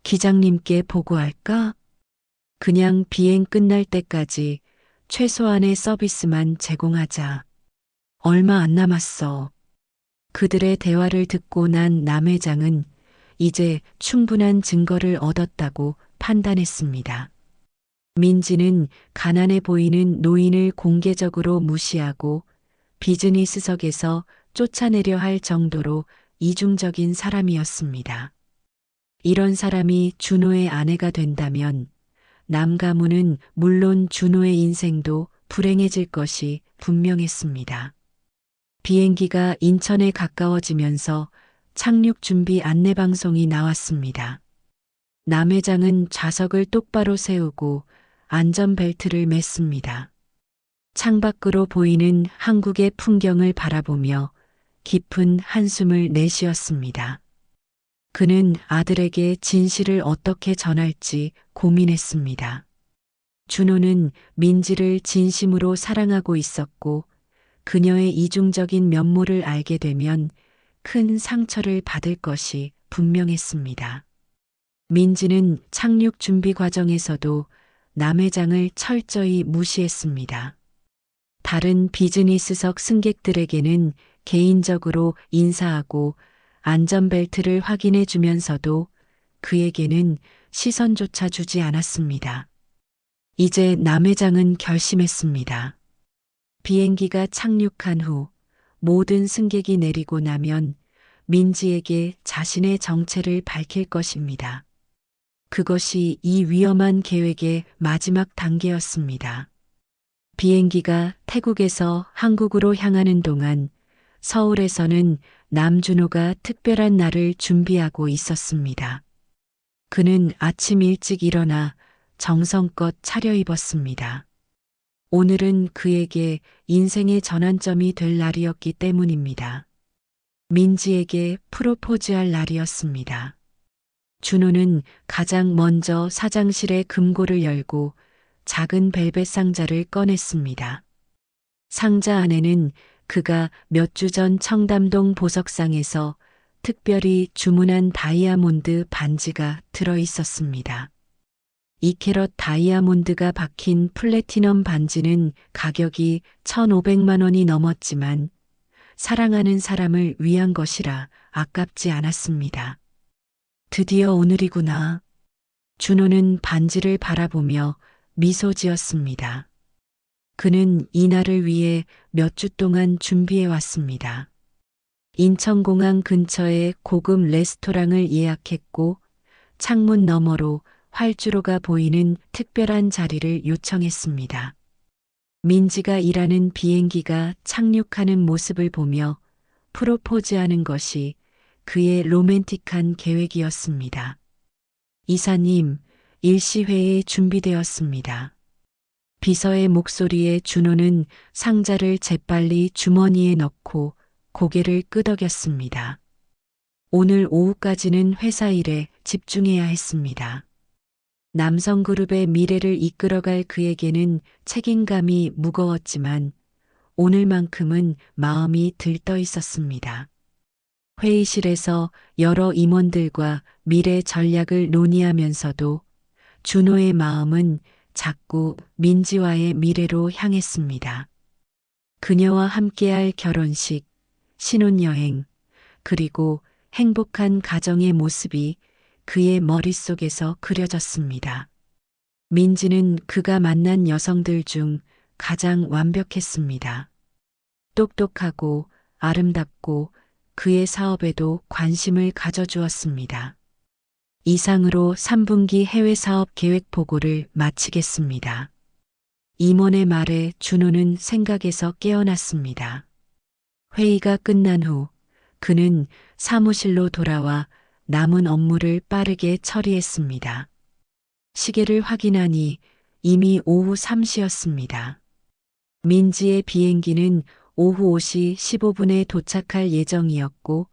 기장님께 보고할까? 그냥 비행 끝날 때까지 최소한의 서비스만 제공하자. 얼마 안 남았어. 그들의 대화를 듣고 난 남 회장은 이제 충분한 증거를 얻었다고 판단했습니다. 민지는 가난해 보이는 노인을 공개적으로 무시하고 비즈니스석에서 쫓아내려 할 정도로 이중적인 사람이었습니다. 이런 사람이 준호의 아내가 된다면 남가문은 물론 준호의 인생도 불행해질 것이 분명했습니다. 비행기가 인천에 가까워지면서 착륙 준비 안내방송이 나왔습니다. 남 회장은 좌석을 똑바로 세우고 안전벨트를 맸습니다. 창밖으로 보이는 한국의 풍경을 바라보며 깊은 한숨을 내쉬었습니다. 그는 아들에게 진실을 어떻게 전할지 고민했습니다. 준호는 민지를 진심으로 사랑하고 있었고 그녀의 이중적인 면모를 알게 되면 큰 상처를 받을 것이 분명했습니다. 민지는 착륙 준비 과정에서도 남 회장을 철저히 무시했습니다. 다른 비즈니스석 승객들에게는 개인적으로 인사하고 안전벨트를 확인해 주면서도 그에게는 시선조차 주지 않았습니다. 이제 남 회장은 결심했습니다. 비행기가 착륙한 후 모든 승객이 내리고 나면 민지에게 자신의 정체를 밝힐 것입니다. 그것이 이 위험한 계획의 마지막 단계였습니다. 비행기가 태국에서 한국으로 향하는 동안 서울에서는 남준호가 특별한 날을 준비하고 있었습니다. 그는 아침 일찍 일어나 정성껏 차려입었습니다. 오늘은 그에게 인생의 전환점이 될 날이었기 때문입니다. 민지에게 프로포즈할 날이었습니다. 준호는 가장 먼저 사장실의 금고를 열고 작은 벨벳 상자를 꺼냈습니다. 상자 안에는 그가 몇 주 전 청담동 보석상에서 특별히 주문한 다이아몬드 반지가 들어 있었습니다. 2캐럿 다이아몬드가 박힌 플래티넘 반지는 가격이 1,500만 원이 넘었지만 사랑하는 사람을 위한 것이라 아깝지 않았습니다. 드디어 오늘이구나. 준호는 반지를 바라보며 미소 지었습니다. 그는 이날을 위해 몇 주 동안 준비해 왔습니다. 인천공항 근처에 고급 레스토랑을 예약했고 창문 너머로 활주로가 보이는 특별한 자리를 요청했습니다. 민지가 일하는 비행기가 착륙하는 모습을 보며 프로포즈하는 것이 그의 로맨틱한 계획이었습니다. 이사님, 일시회에 준비되었습니다. 비서의 목소리에 준호는 상자를 재빨리 주머니에 넣고 고개를 끄덕였습니다. 오늘 오후까지는 회사 일에 집중해야 했습니다. 남성그룹의 미래를 이끌어갈 그에게는 책임감이 무거웠지만 오늘만큼은 마음이 들떠 있었습니다. 회의실에서 여러 임원들과 미래 전략을 논의하면서도 준호의 마음은 자꾸 민지와의 미래로 향했습니다. 그녀와 함께할 결혼식, 신혼여행, 그리고 행복한 가정의 모습이 그의 머릿속에서 그려졌습니다. 민지는 그가 만난 여성들 중 가장 완벽했습니다. 똑똑하고 아름답고 그의 사업에도 관심을 가져주었습니다. 이상으로 3분기 해외 사업 계획 보고를 마치겠습니다. 임원의 말에 준호는 생각에서 깨어났습니다. 회의가 끝난 후 그는 사무실로 돌아와 남은 업무를 빠르게 처리했습니다. 시계를 확인하니 이미 오후 3시였습니다. 민지의 비행기는 오후 5시 15분에 도착할 예정이었고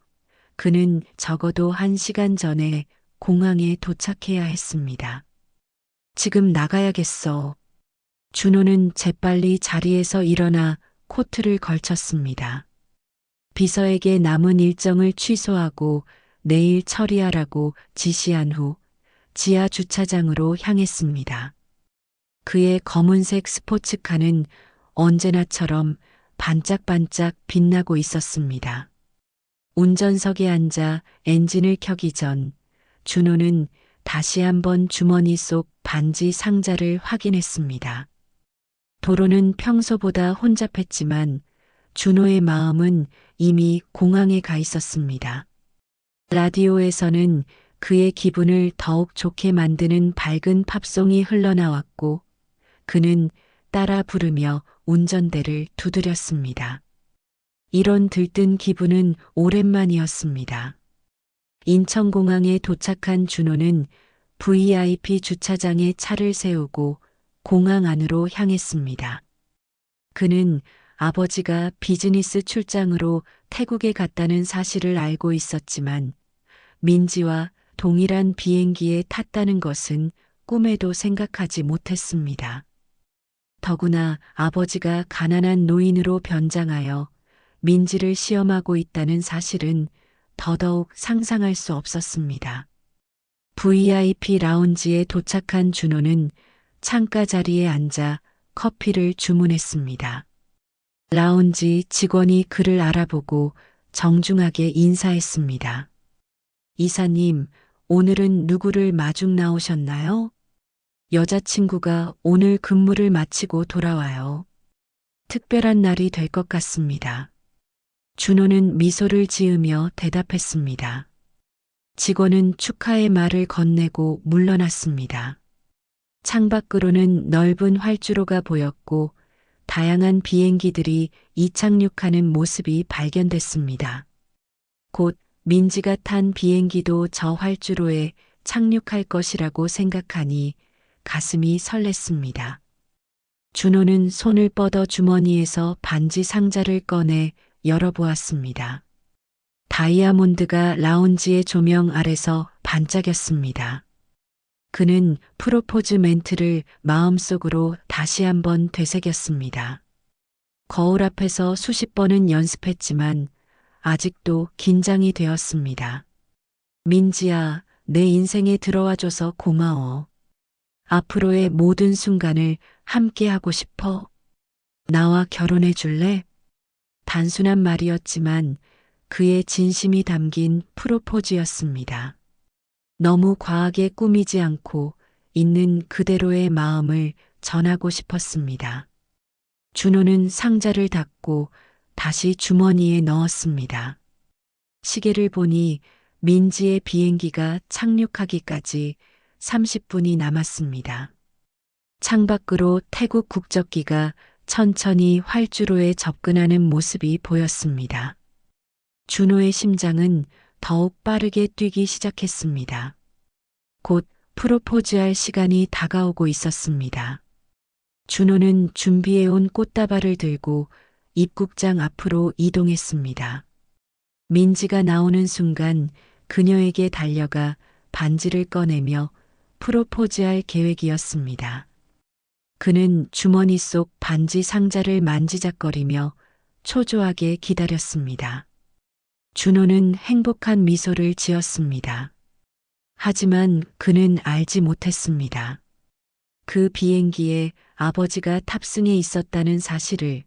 그는 적어도 1시간 전에 공항에 도착해야 했습니다. 지금 나가야겠어. 준호는 재빨리 자리에서 일어나 코트를 걸쳤습니다. 비서에게 남은 일정을 취소하고 내일 처리하라고 지시한 후 지하 주차장으로 향했습니다. 그의 검은색 스포츠카는 언제나처럼 반짝반짝 빛나고 있었습니다. 운전석에 앉아 엔진을 켜기 전 준호는 다시 한번 주머니 속 반지 상자를 확인했습니다. 도로는 평소보다 혼잡했지만 준호의 마음은 이미 공항에 가 있었습니다. 라디오에서는 그의 기분을 더욱 좋게 만드는 밝은 팝송이 흘러나왔고 그는 따라 부르며 운전대를 두드렸습니다. 이런 들뜬 기분은 오랜만이었습니다. 인천공항에 도착한 준호는 VIP 주차장에 차를 세우고 공항 안으로 향했습니다. 그는 아버지가 비즈니스 출장으로 태국에 갔다는 사실을 알고 있었지만 민지와 동일한 비행기에 탔다는 것은 꿈에도 생각하지 못했습니다. 더구나 아버지가 가난한 노인으로 변장하여 민지를 시험하고 있다는 사실은 더더욱 상상할 수 없었습니다. VIP 라운지에 도착한 준호는 창가 자리에 앉아 커피를 주문했습니다. 라운지 직원이 그를 알아보고 정중하게 인사했습니다. 이사님, 오늘은 누구를 마중 나오셨나요? 여자친구가 오늘 근무를 마치고 돌아와요. 특별한 날이 될 것 같습니다. 준호는 미소를 지으며 대답했습니다. 직원은 축하의 말을 건네고 물러났습니다. 창밖으로는 넓은 활주로가 보였고 다양한 비행기들이 이착륙하는 모습이 발견됐습니다. 곧 민지가 탄 비행기도 저 활주로에 착륙할 것이라고 생각하니 가슴이 설렜습니다. 준호는 손을 뻗어 주머니에서 반지 상자를 꺼내 열어보았습니다. 다이아몬드가 라운지의 조명 아래서 반짝였습니다. 그는 프로포즈 멘트를 마음속으로 다시 한번 되새겼습니다. 거울 앞에서 수십 번은 연습했지만 아직도 긴장이 되었습니다. 민지야, 내 인생에 들어와줘서 고마워. 앞으로의 모든 순간을 함께 하고 싶어. 나와 결혼해 줄래? 단순한 말이었지만 그의 진심이 담긴 프로포즈였습니다. 너무 과하게 꾸미지 않고 있는 그대로의 마음을 전하고 싶었습니다. 준호는 상자를 닫고 다시 주머니에 넣었습니다. 시계를 보니 민지의 비행기가 착륙하기까지 30분이 남았습니다. 창밖으로 태국 국적기가 천천히 활주로에 접근하는 모습이 보였습니다. 준호의 심장은 더욱 빠르게 뛰기 시작했습니다. 곧 프로포즈할 시간이 다가오고 있었습니다. 준호는 준비해온 꽃다발을 들고 입국장 앞으로 이동했습니다. 민지가 나오는 순간 그녀에게 달려가 반지를 꺼내며 프로포즈할 계획이었습니다. 그는 주머니 속 반지 상자를 만지작거리며 초조하게 기다렸습니다. 준호는 행복한 미소를 지었습니다. 하지만 그는 알지 못했습니다. 그 비행기에 아버지가 탑승해 있었다는 사실을,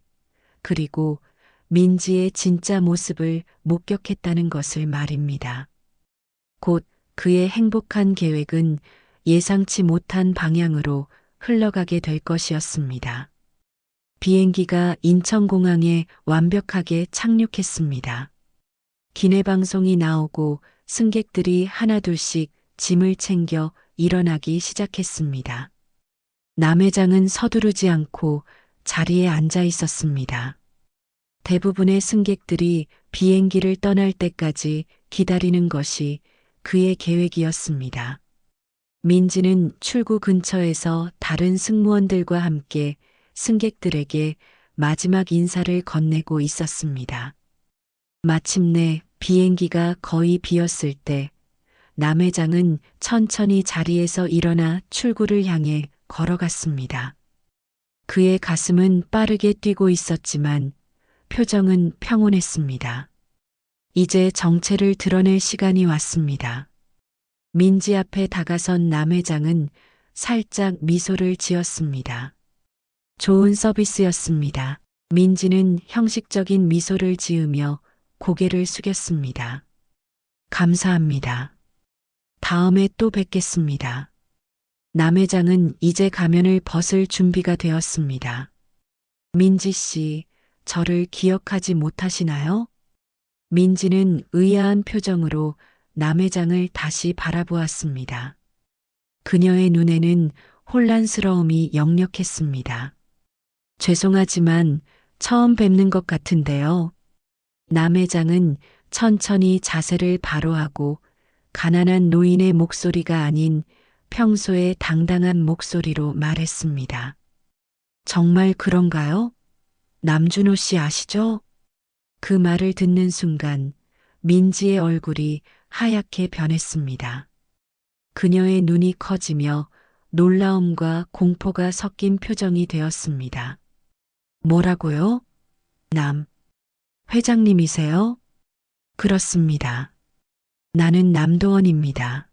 그리고 민지의 진짜 모습을 목격했다는 것을 말입니다. 곧 그의 행복한 계획은 예상치 못한 방향으로 흘러가게 될 것이었습니다. 비행기가 인천공항에 완벽하게 착륙했습니다. 기내방송이 나오고 승객들이 하나둘씩 짐을 챙겨 일어나기 시작했습니다. 남회장은 서두르지 않고 자리에 앉아 있었습니다. 대부분의 승객들이 비행기를 떠날 때까지 기다리는 것이 그의 계획이었습니다. 민지는 출구 근처에서 다른 승무원들과 함께 승객들에게 마지막 인사를 건네고 있었습니다. 마침내 비행기가 거의 비었을 때 남회장은 천천히 자리에서 일어나 출구를 향해 걸어갔습니다. 그의 가슴은 빠르게 뛰고 있었지만 표정은 평온했습니다. 이제 정체를 드러낼 시간이 왔습니다. 민지 앞에 다가선 남회장은 살짝 미소를 지었습니다. 좋은 서비스였습니다. 민지는 형식적인 미소를 지으며 고개를 숙였습니다. 감사합니다. 다음에 또 뵙겠습니다. 남 회장은 이제 가면을 벗을 준비가 되었습니다. 민지 씨, 저를 기억하지 못하시나요? 민지는 의아한 표정으로 남 회장을 다시 바라보았습니다. 그녀의 눈에는 혼란스러움이 역력했습니다. 죄송하지만 처음 뵙는 것 같은데요. 남 회장은 천천히 자세를 바로하고 가난한 노인의 목소리가 아닌 평소의 당당한 목소리로 말했습니다. 정말 그런가요? 남준호 씨 아시죠? 그 말을 듣는 순간 민지의 얼굴이 하얗게 변했습니다. 그녀의 눈이 커지며 놀라움과 공포가 섞인 표정이 되었습니다. 뭐라고요? 남 회장님이세요? 그렇습니다. 나는 남도원입니다.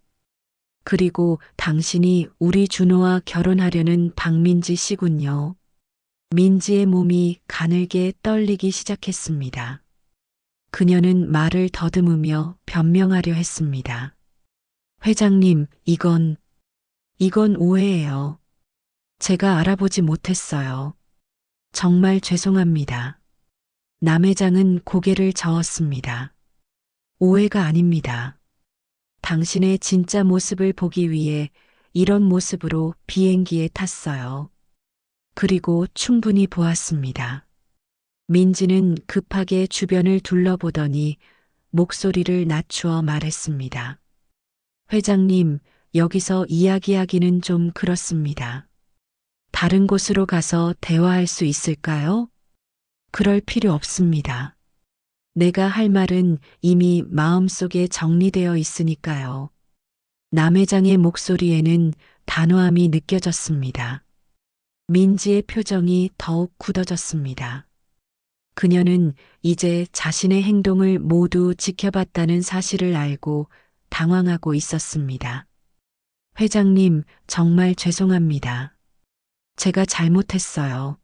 그리고 당신이 우리 준호와 결혼하려는 박민지 씨군요. 민지의 몸이 가늘게 떨리기 시작했습니다. 그녀는 말을 더듬으며 변명하려 했습니다. 회장님, 이건 오해예요. 제가 알아보지 못했어요. 정말 죄송합니다. 남 회장은 고개를 저었습니다. 오해가 아닙니다. 당신의 진짜 모습을 보기 위해 이런 모습으로 비행기에 탔어요. 그리고 충분히 보았습니다. 민지는 급하게 주변을 둘러보더니 목소리를 낮추어 말했습니다. 회장님, 여기서 이야기하기는 좀 그렇습니다. 다른 곳으로 가서 대화할 수 있을까요? 그럴 필요 없습니다. 내가 할 말은 이미 마음속에 정리되어 있으니까요. 남 회장의 목소리에는 단호함이 느껴졌습니다. 민지의 표정이 더욱 굳어졌습니다. 그녀는 이제 자신의 행동을 모두 지켜봤다는 사실을 알고 당황하고 있었습니다. 회장님, 정말 죄송합니다. 제가 잘못했어요.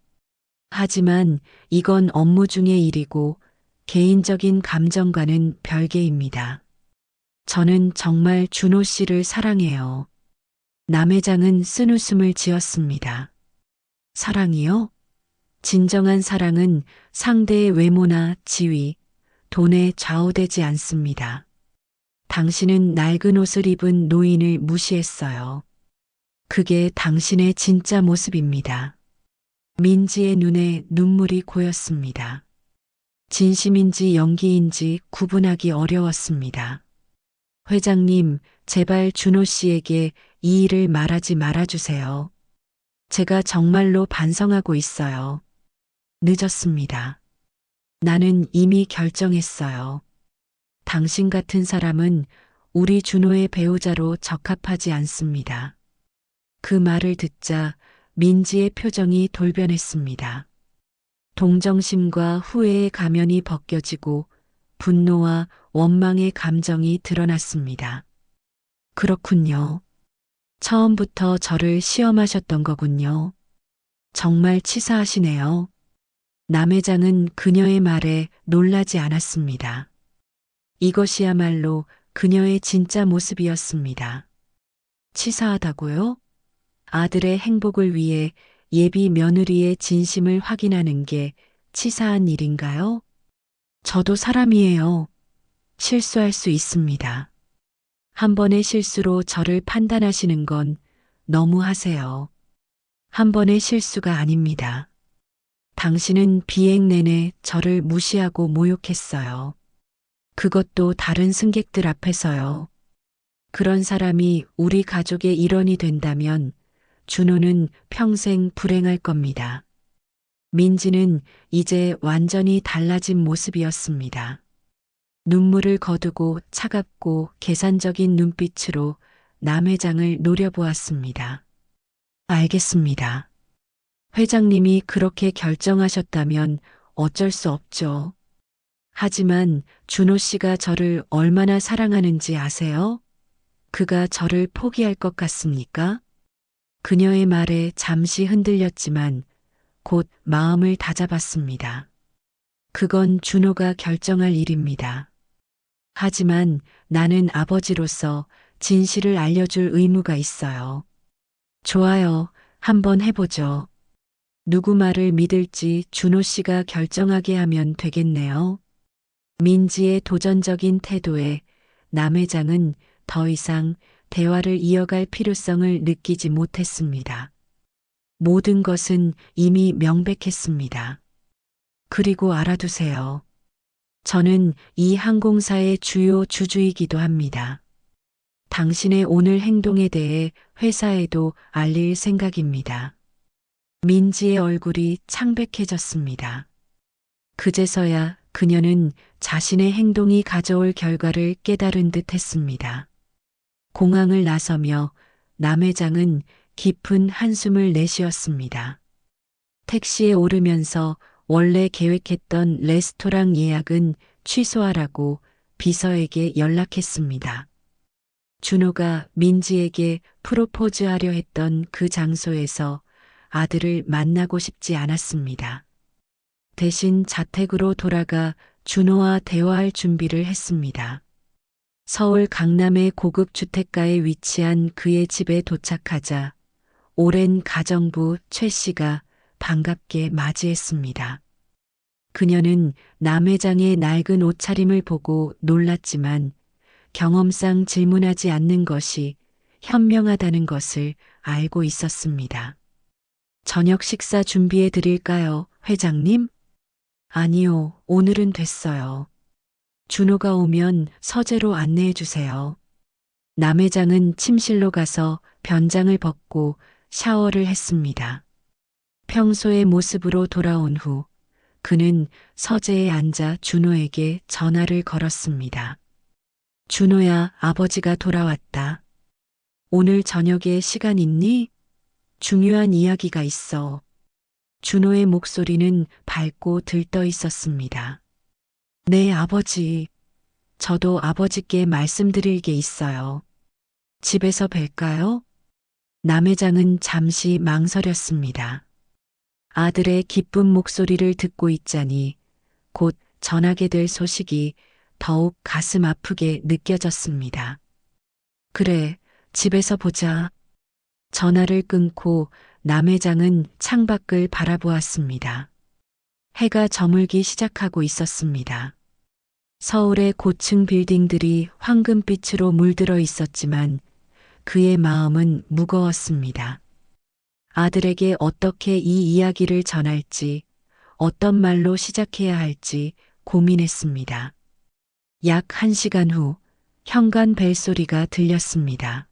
하지만 이건 업무 중의 일이고 개인적인 감정과는 별개입니다. 저는 정말 준호 씨를 사랑해요. 남 회장은 쓴웃음을 지었습니다. 사랑이요? 진정한 사랑은 상대의 외모나 지위, 돈에 좌우되지 않습니다. 당신은 낡은 옷을 입은 노인을 무시했어요. 그게 당신의 진짜 모습입니다. 민지의 눈에 눈물이 고였습니다. 진심인지 연기인지 구분하기 어려웠습니다. 회장님, 제발 준호 씨에게 이 일을 말하지 말아주세요. 제가 정말로 반성하고 있어요. 늦었습니다. 나는 이미 결정했어요. 당신 같은 사람은 우리 준호의 배우자로 적합하지 않습니다. 그 말을 듣자 민지의 표정이 돌변했습니다. 동정심과 후회의 가면이 벗겨지고 분노와 원망의 감정이 드러났습니다. 그렇군요. 처음부터 저를 시험하셨던 거군요. 정말 치사하시네요. 남 회장은 그녀의 말에 놀라지 않았습니다. 이것이야말로 그녀의 진짜 모습이었습니다. 치사하다고요? 아들의 행복을 위해 예비 며느리의 진심을 확인하는 게 치사한 일인가요? 저도 사람이에요. 실수할 수 있습니다. 한 번의 실수로 저를 판단하시는 건 너무하세요. 한 번의 실수가 아닙니다. 당신은 비행 내내 저를 무시하고 모욕했어요. 그것도 다른 승객들 앞에서요. 그런 사람이 우리 가족의 일원이 된다면 준호는 평생 불행할 겁니다. 민지는 이제 완전히 달라진 모습이었습니다. 눈물을 거두고 차갑고 계산적인 눈빛으로 남 회장을 노려보았습니다. 알겠습니다. 회장님이 그렇게 결정하셨다면 어쩔 수 없죠. 하지만 준호 씨가 저를 얼마나 사랑하는지 아세요? 그가 저를 포기할 것 같습니까? 그녀의 말에 잠시 흔들렸지만 곧 마음을 다잡았습니다. 그건 준호가 결정할 일입니다. 하지만 나는 아버지로서 진실을 알려줄 의무가 있어요. 좋아요. 한번 해보죠. 누구 말을 믿을지 준호 씨가 결정하게 하면 되겠네요. 민지의 도전적인 태도에 남 회장은 더 이상 대화를 이어갈 필요성을 느끼지 못했습니다. 모든 것은 이미 명백했습니다. 그리고 알아두세요. 저는 이 항공사의 주요 주주이기도 합니다. 당신의 오늘 행동에 대해 회사에도 알릴 생각입니다. 민지의 얼굴이 창백해졌습니다. 그제서야 그녀는 자신의 행동이 가져올 결과를 깨달은 듯 했습니다. 공항을 나서며 남 회장은 깊은 한숨을 내쉬었습니다. 택시에 오르면서 원래 계획했던 레스토랑 예약은 취소하라고 비서에게 연락했습니다. 준호가 민지에게 프로포즈하려 했던 그 장소에서 아들을 만나고 싶지 않았습니다. 대신 자택으로 돌아가 준호와 대화할 준비를 했습니다. 서울 강남의 고급 주택가에 위치한 그의 집에 도착하자 오랜 가정부 최 씨가 반갑게 맞이했습니다. 그녀는 남 회장의 낡은 옷차림을 보고 놀랐지만 경험상 질문하지 않는 것이 현명하다는 것을 알고 있었습니다. 저녁 식사 준비해 드릴까요, 회장님? 아니요, 오늘은 됐어요. 준호가 오면 서재로 안내해 주세요. 남 회장은 침실로 가서 변장을 벗고 샤워를 했습니다. 평소의 모습으로 돌아온 후 그는 서재에 앉아 준호에게 전화를 걸었습니다. 준호야, 아버지가 돌아왔다. 오늘 저녁에 시간 있니? 중요한 이야기가 있어. 준호의 목소리는 밝고 들떠 있었습니다. 네, 아버지. 저도 아버지께 말씀드릴 게 있어요. 집에서 뵐까요? 남 회장은 잠시 망설였습니다. 아들의 기쁜 목소리를 듣고 있자니 곧 전하게 될 소식이 더욱 가슴 아프게 느껴졌습니다. 그래, 집에서 보자. 전화를 끊고 남 회장은 창밖을 바라보았습니다. 해가 저물기 시작하고 있었습니다. 서울의 고층 빌딩들이 황금빛으로 물들어 있었지만 그의 마음은 무거웠습니다. 아들에게 어떻게 이 이야기를 전할지, 어떤 말로 시작해야 할지 고민했습니다. 약 1시간 후 현관 벨소리가 들렸습니다.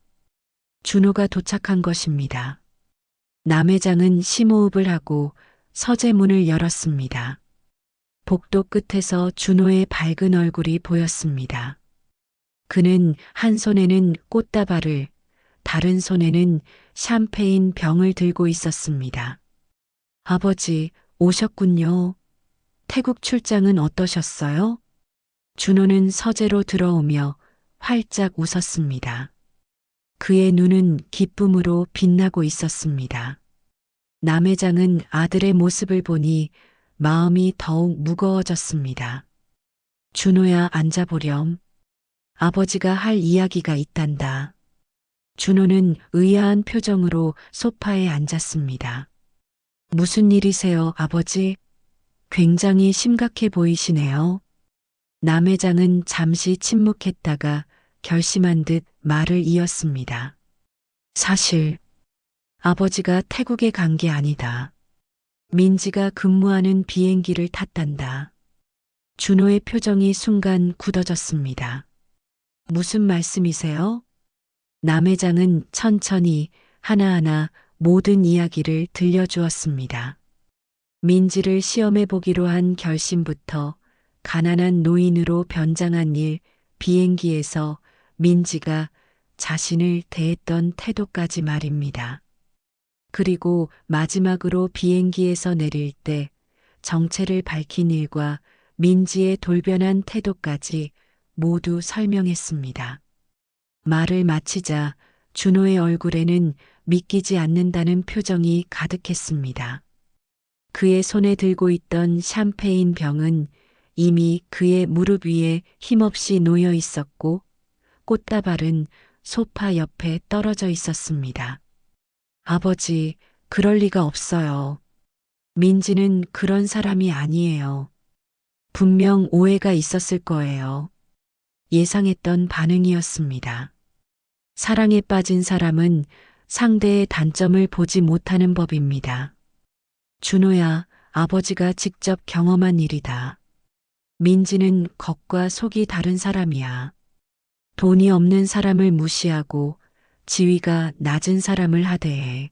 준호가 도착한 것입니다. 남 회장은 심호흡을 하고 서재문을 열었습니다. 복도 끝에서 준호의 밝은 얼굴이 보였습니다. 그는 한 손에는 꽃다발을, 다른 손에는 샴페인 병을 들고 있었습니다. 아버지, 오셨군요. 태국 출장은 어떠셨어요? 준호는 서재로 들어오며 활짝 웃었습니다. 그의 눈은 기쁨으로 빛나고 있었습니다. 남 회장은 아들의 모습을 보니 마음이 더욱 무거워졌습니다. 준호야, 앉아보렴. 아버지가 할 이야기가 있단다. 준호는 의아한 표정으로 소파에 앉았습니다. 무슨 일이세요, 아버지? 굉장히 심각해 보이시네요. 남 회장은 잠시 침묵했다가 결심한 듯 말을 이었습니다. 사실 아버지가 태국에 간 게 아니다. 민지가 근무하는 비행기를 탔단다. 준호의 표정이 순간 굳어졌습니다. 무슨 말씀이세요? 남 회장은 천천히 하나하나 모든 이야기를 들려주었습니다. 민지를 시험해 보기로 한 결심부터 가난한 노인으로 변장한 일, 비행기에서 민지가 자신을 대했던 태도까지 말입니다. 그리고 마지막으로 비행기에서 내릴 때 정체를 밝힌 일과 민지의 돌변한 태도까지 모두 설명했습니다. 말을 마치자 준호의 얼굴에는 믿기지 않는다는 표정이 가득했습니다. 그의 손에 들고 있던 샴페인 병은 이미 그의 무릎 위에 힘없이 놓여 있었고 꽃다발은 소파 옆에 떨어져 있었습니다. 아버지, 그럴 리가 없어요. 민지는 그런 사람이 아니에요. 분명 오해가 있었을 거예요. 예상했던 반응이었습니다. 사랑에 빠진 사람은 상대의 단점을 보지 못하는 법입니다. 준호야, 아버지가 직접 경험한 일이다. 민지는 겉과 속이 다른 사람이야. 돈이 없는 사람을 무시하고 지위가 낮은 사람을 하대해.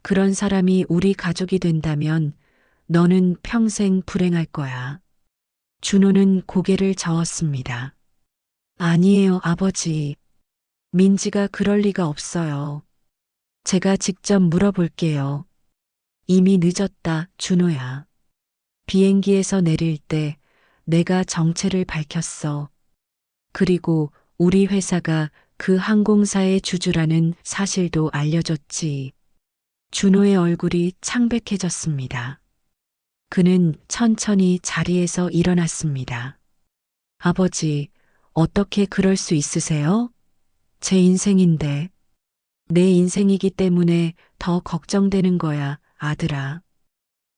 그런 사람이 우리 가족이 된다면 너는 평생 불행할 거야. 준호는 고개를 저었습니다. 아니에요, 아버지. 민지가 그럴 리가 없어요. 제가 직접 물어볼게요. 이미 늦었다, 준호야. 비행기에서 내릴 때 내가 정체를 밝혔어. 그리고 우리 회사가 그 항공사의 주주라는 사실도 알려줬지. 준호의 얼굴이 창백해졌습니다. 그는 천천히 자리에서 일어났습니다. 아버지, 어떻게 그럴 수 있으세요? 제 인생인데. 내 인생이기 때문에 더 걱정되는 거야, 아들아.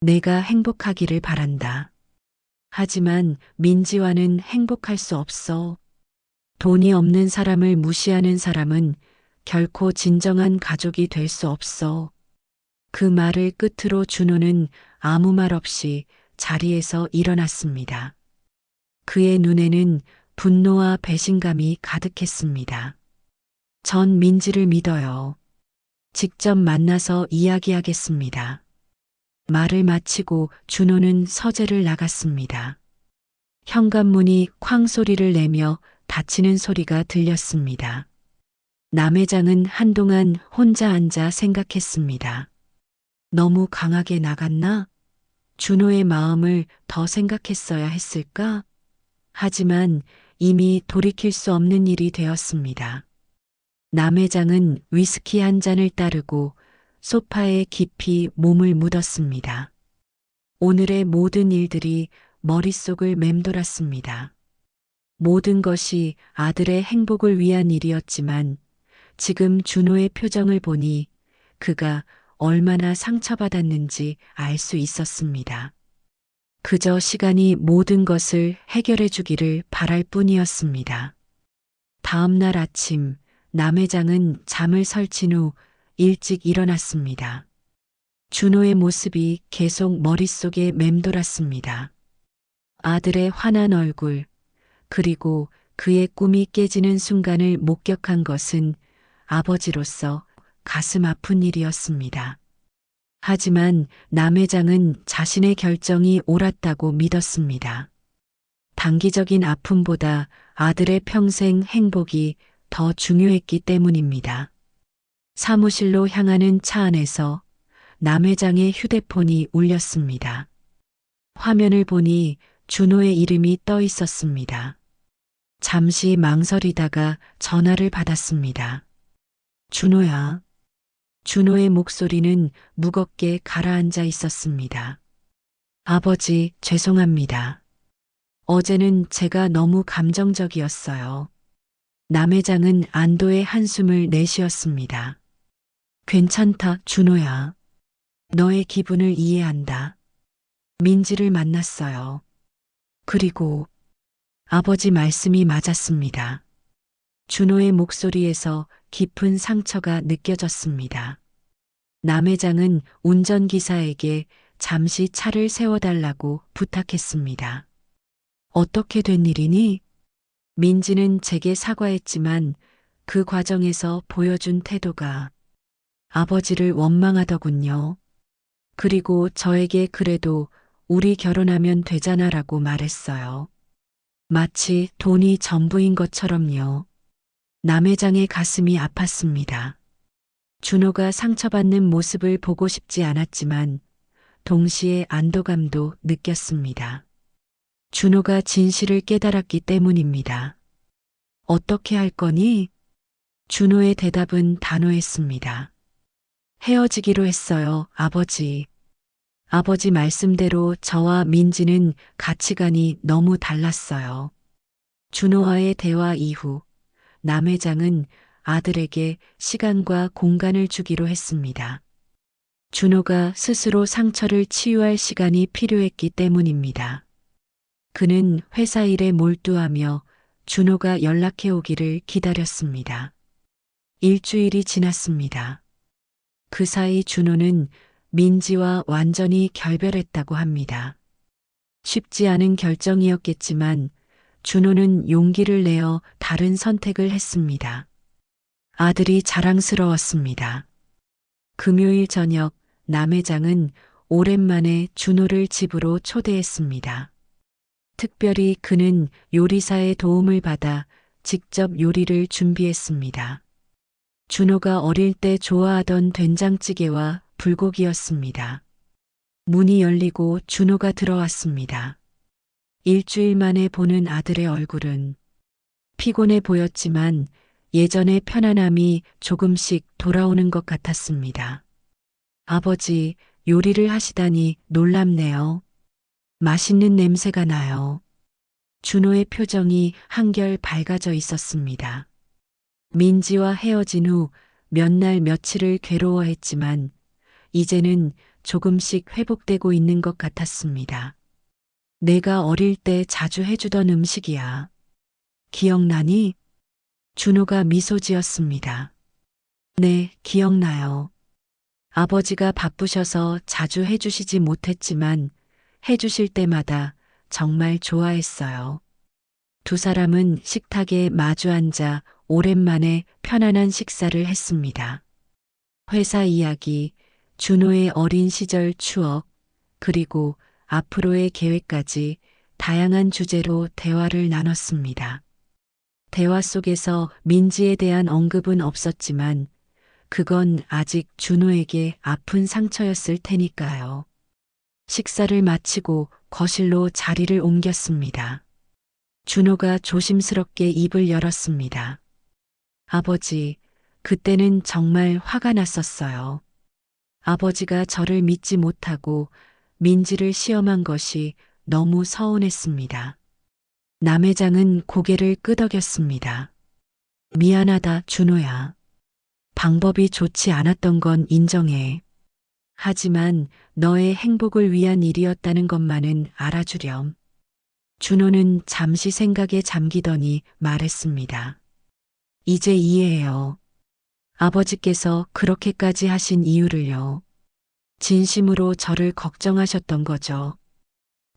내가 행복하기를 바란다. 하지만 민지와는 행복할 수 없어. 돈이 없는 사람을 무시하는 사람은 결코 진정한 가족이 될 수 없어. 그 말을 끝으로 준호는 아무 말 없이 자리에서 일어났습니다. 그의 눈에는 분노와 배신감이 가득했습니다. 전 민지를 믿어요. 직접 만나서 이야기하겠습니다. 말을 마치고 준호는 서재를 나갔습니다. 현관문이 쾅 소리를 내며 닫히는 소리가 들렸습니다. 남 회장은 한동안 혼자 앉아 생각했습니다. 너무 강하게 나갔나? 준호의 마음을 더 생각했어야 했을까? 하지만 이미 돌이킬 수 없는 일이 되었습니다. 남 회장은 위스키 한 잔을 따르고 소파에 깊이 몸을 묻었습니다. 오늘의 모든 일들이 머릿속을 맴돌았습니다. 모든 것이 아들의 행복을 위한 일이었지만 지금 준호의 표정을 보니 그가 얼마나 상처받았는지 알 수 있었습니다. 그저 시간이 모든 것을 해결해 주기를 바랄 뿐이었습니다. 다음 날 아침 남 회장은 잠을 설친 후 일찍 일어났습니다. 준호의 모습이 계속 머릿속에 맴돌았습니다. 아들의 환한 얼굴, 그리고 그의 꿈이 깨지는 순간을 목격한 것은 아버지로서 가슴 아픈 일이었습니다. 하지만 남 회장은 자신의 결정이 옳았다고 믿었습니다. 단기적인 아픔보다 아들의 평생 행복이 더 중요했기 때문입니다. 사무실로 향하는 차 안에서 남 회장의 휴대폰이 울렸습니다. 화면을 보니 준호의 이름이 떠 있었습니다. 잠시 망설이다가 전화를 받았습니다. 준호야. 준호의 목소리는 무겁게 가라앉아 있었습니다. 아버지, 죄송합니다. 어제는 제가 너무 감정적이었어요. 남 회장은 안도의 한숨을 내쉬었습니다. 괜찮다, 준호야. 너의 기분을 이해한다. 민지를 만났어요. 그리고 아버지 말씀이 맞았습니다. 준호의 목소리에서 깊은 상처가 느껴졌습니다. 남 회장은 운전기사에게 잠시 차를 세워달라고 부탁했습니다. 어떻게 된 일이니? 민지는 제게 사과했지만 그 과정에서 보여준 태도가 아버지를 원망하더군요. 그리고 저에게 그래도 우리 결혼하면 되잖아라고 말했어요. 마치 돈이 전부인 것처럼요. 남 회장의 가슴이 아팠습니다. 준호가 상처받는 모습을 보고 싶지 않았지만 동시에 안도감도 느꼈습니다. 준호가 진실을 깨달았기 때문입니다. 어떻게 할 거니? 준호의 대답은 단호했습니다. 헤어지기로 했어요, 아버지. 아버지 말씀대로 저와 민지는 가치관이 너무 달랐어요. 준호와의 대화 이후 남 회장은 아들에게 시간과 공간을 주기로 했습니다. 준호가 스스로 상처를 치유할 시간이 필요했기 때문입니다. 그는 회사 일에 몰두하며 준호가 연락해 오기를 기다렸습니다. 일주일이 지났습니다. 그 사이 준호는 민지와 완전히 결별했다고 합니다. 쉽지 않은 결정이었겠지만 준호는 용기를 내어 다른 선택을 했습니다. 아들이 자랑스러웠습니다. 금요일 저녁 남회장은 오랜만에 준호를 집으로 초대했습니다. 특별히 그는 요리사의 도움을 받아 직접 요리를 준비했습니다. 준호가 어릴 때 좋아하던 된장찌개와 불고기였습니다. 문이 열리고 준호가 들어왔습니다. 일주일 만에 보는 아들의 얼굴은 피곤해 보였지만 예전의 편안함이 조금씩 돌아오는 것 같았습니다. 아버지, 요리를 하시다니 놀랍네요. 맛있는 냄새가 나요. 준호의 표정이 한결 밝아져 있었습니다. 민지와 헤어진 후 몇 날 며칠을 괴로워했지만 이제는 조금씩 회복되고 있는 것 같았습니다. 내가 어릴 때 자주 해주던 음식이야. 기억나니? 준호가 미소 지었습니다. 네, 기억나요. 아버지가 바쁘셔서 자주 해주시지 못했지만 해주실 때마다 정말 좋아했어요. 두 사람은 식탁에 마주 앉아 오랜만에 편안한 식사를 했습니다. 회사 이야기, 준호의 어린 시절 추억, 그리고 앞으로의 계획까지 다양한 주제로 대화를 나눴습니다. 대화 속에서 민지에 대한 언급은 없었지만 그건 아직 준호에게 아픈 상처였을 테니까요. 식사를 마치고 거실로 자리를 옮겼습니다. 준호가 조심스럽게 입을 열었습니다. 아버지, 그때는 정말 화가 났었어요. 아버지가 저를 믿지 못하고 민지를 시험한 것이 너무 서운했습니다. 남회장은 고개를 끄덕였습니다. 미안하다, 준호야. 방법이 좋지 않았던 건 인정해. 하지만 너의 행복을 위한 일이었다는 것만은 알아주렴. 준호는 잠시 생각에 잠기더니 말했습니다. 이제 이해해요. 아버지께서 그렇게까지 하신 이유를요. 진심으로 저를 걱정하셨던 거죠.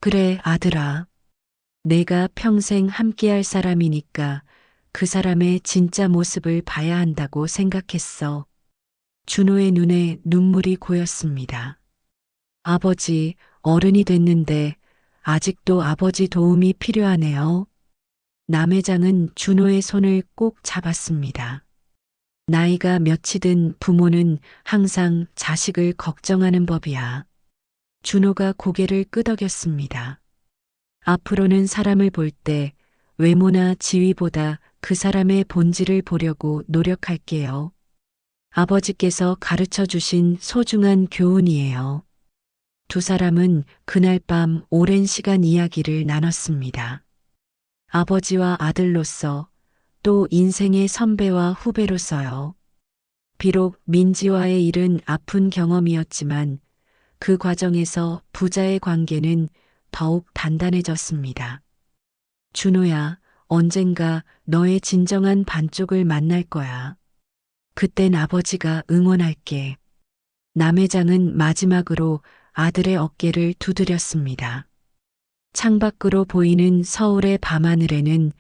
그래, 아들아. 내가 평생 함께할 사람이니까 그 사람의 진짜 모습을 봐야 한다고 생각했어. 준호의 눈에 눈물이 고였습니다. 아버지, 어른이 됐는데 아직도 아버지 도움이 필요하네요. 남회장은 준호의 손을 꼭 잡았습니다. 나이가 몇이든 부모는 항상 자식을 걱정하는 법이야. 준호가 고개를 끄덕였습니다. 앞으로는 사람을 볼 때 외모나 지위보다 그 사람의 본질을 보려고 노력할게요. 아버지께서 가르쳐 주신 소중한 교훈이에요. 두 사람은 그날 밤 오랜 시간 이야기를 나눴습니다. 아버지와 아들로서 또 인생의 선배와 후배로서요. 비록 민지와의 일은 아픈 경험이었지만 그 과정에서 부자의 관계는 더욱 단단해졌습니다. 준호야, 언젠가 너의 진정한 반쪽을 만날 거야. 그땐 아버지가 응원할게. 남회장은 마지막으로 아들의 어깨를 두드렸습니다. 창밖으로 보이는 서울의 밤하늘에는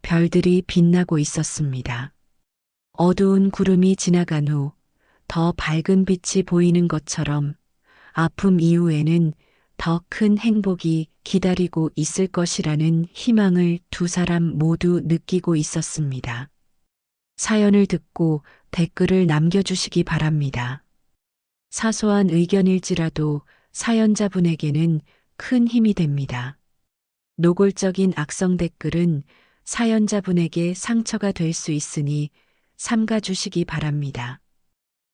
별들이 빛나고 있었습니다. 어두운 구름이 지나간 후 더 밝은 빛이 보이는 것처럼 아픔 이후에는 더 큰 행복이 기다리고 있을 것이라는 희망을 두 사람 모두 느끼고 있었습니다. 사연을 듣고 댓글을 남겨주시기 바랍니다. 사소한 의견일지라도 사연자분에게는 큰 힘이 됩니다. 노골적인 악성 댓글은 사연자분에게 상처가 될 수 있으니 삼가 주시기 바랍니다.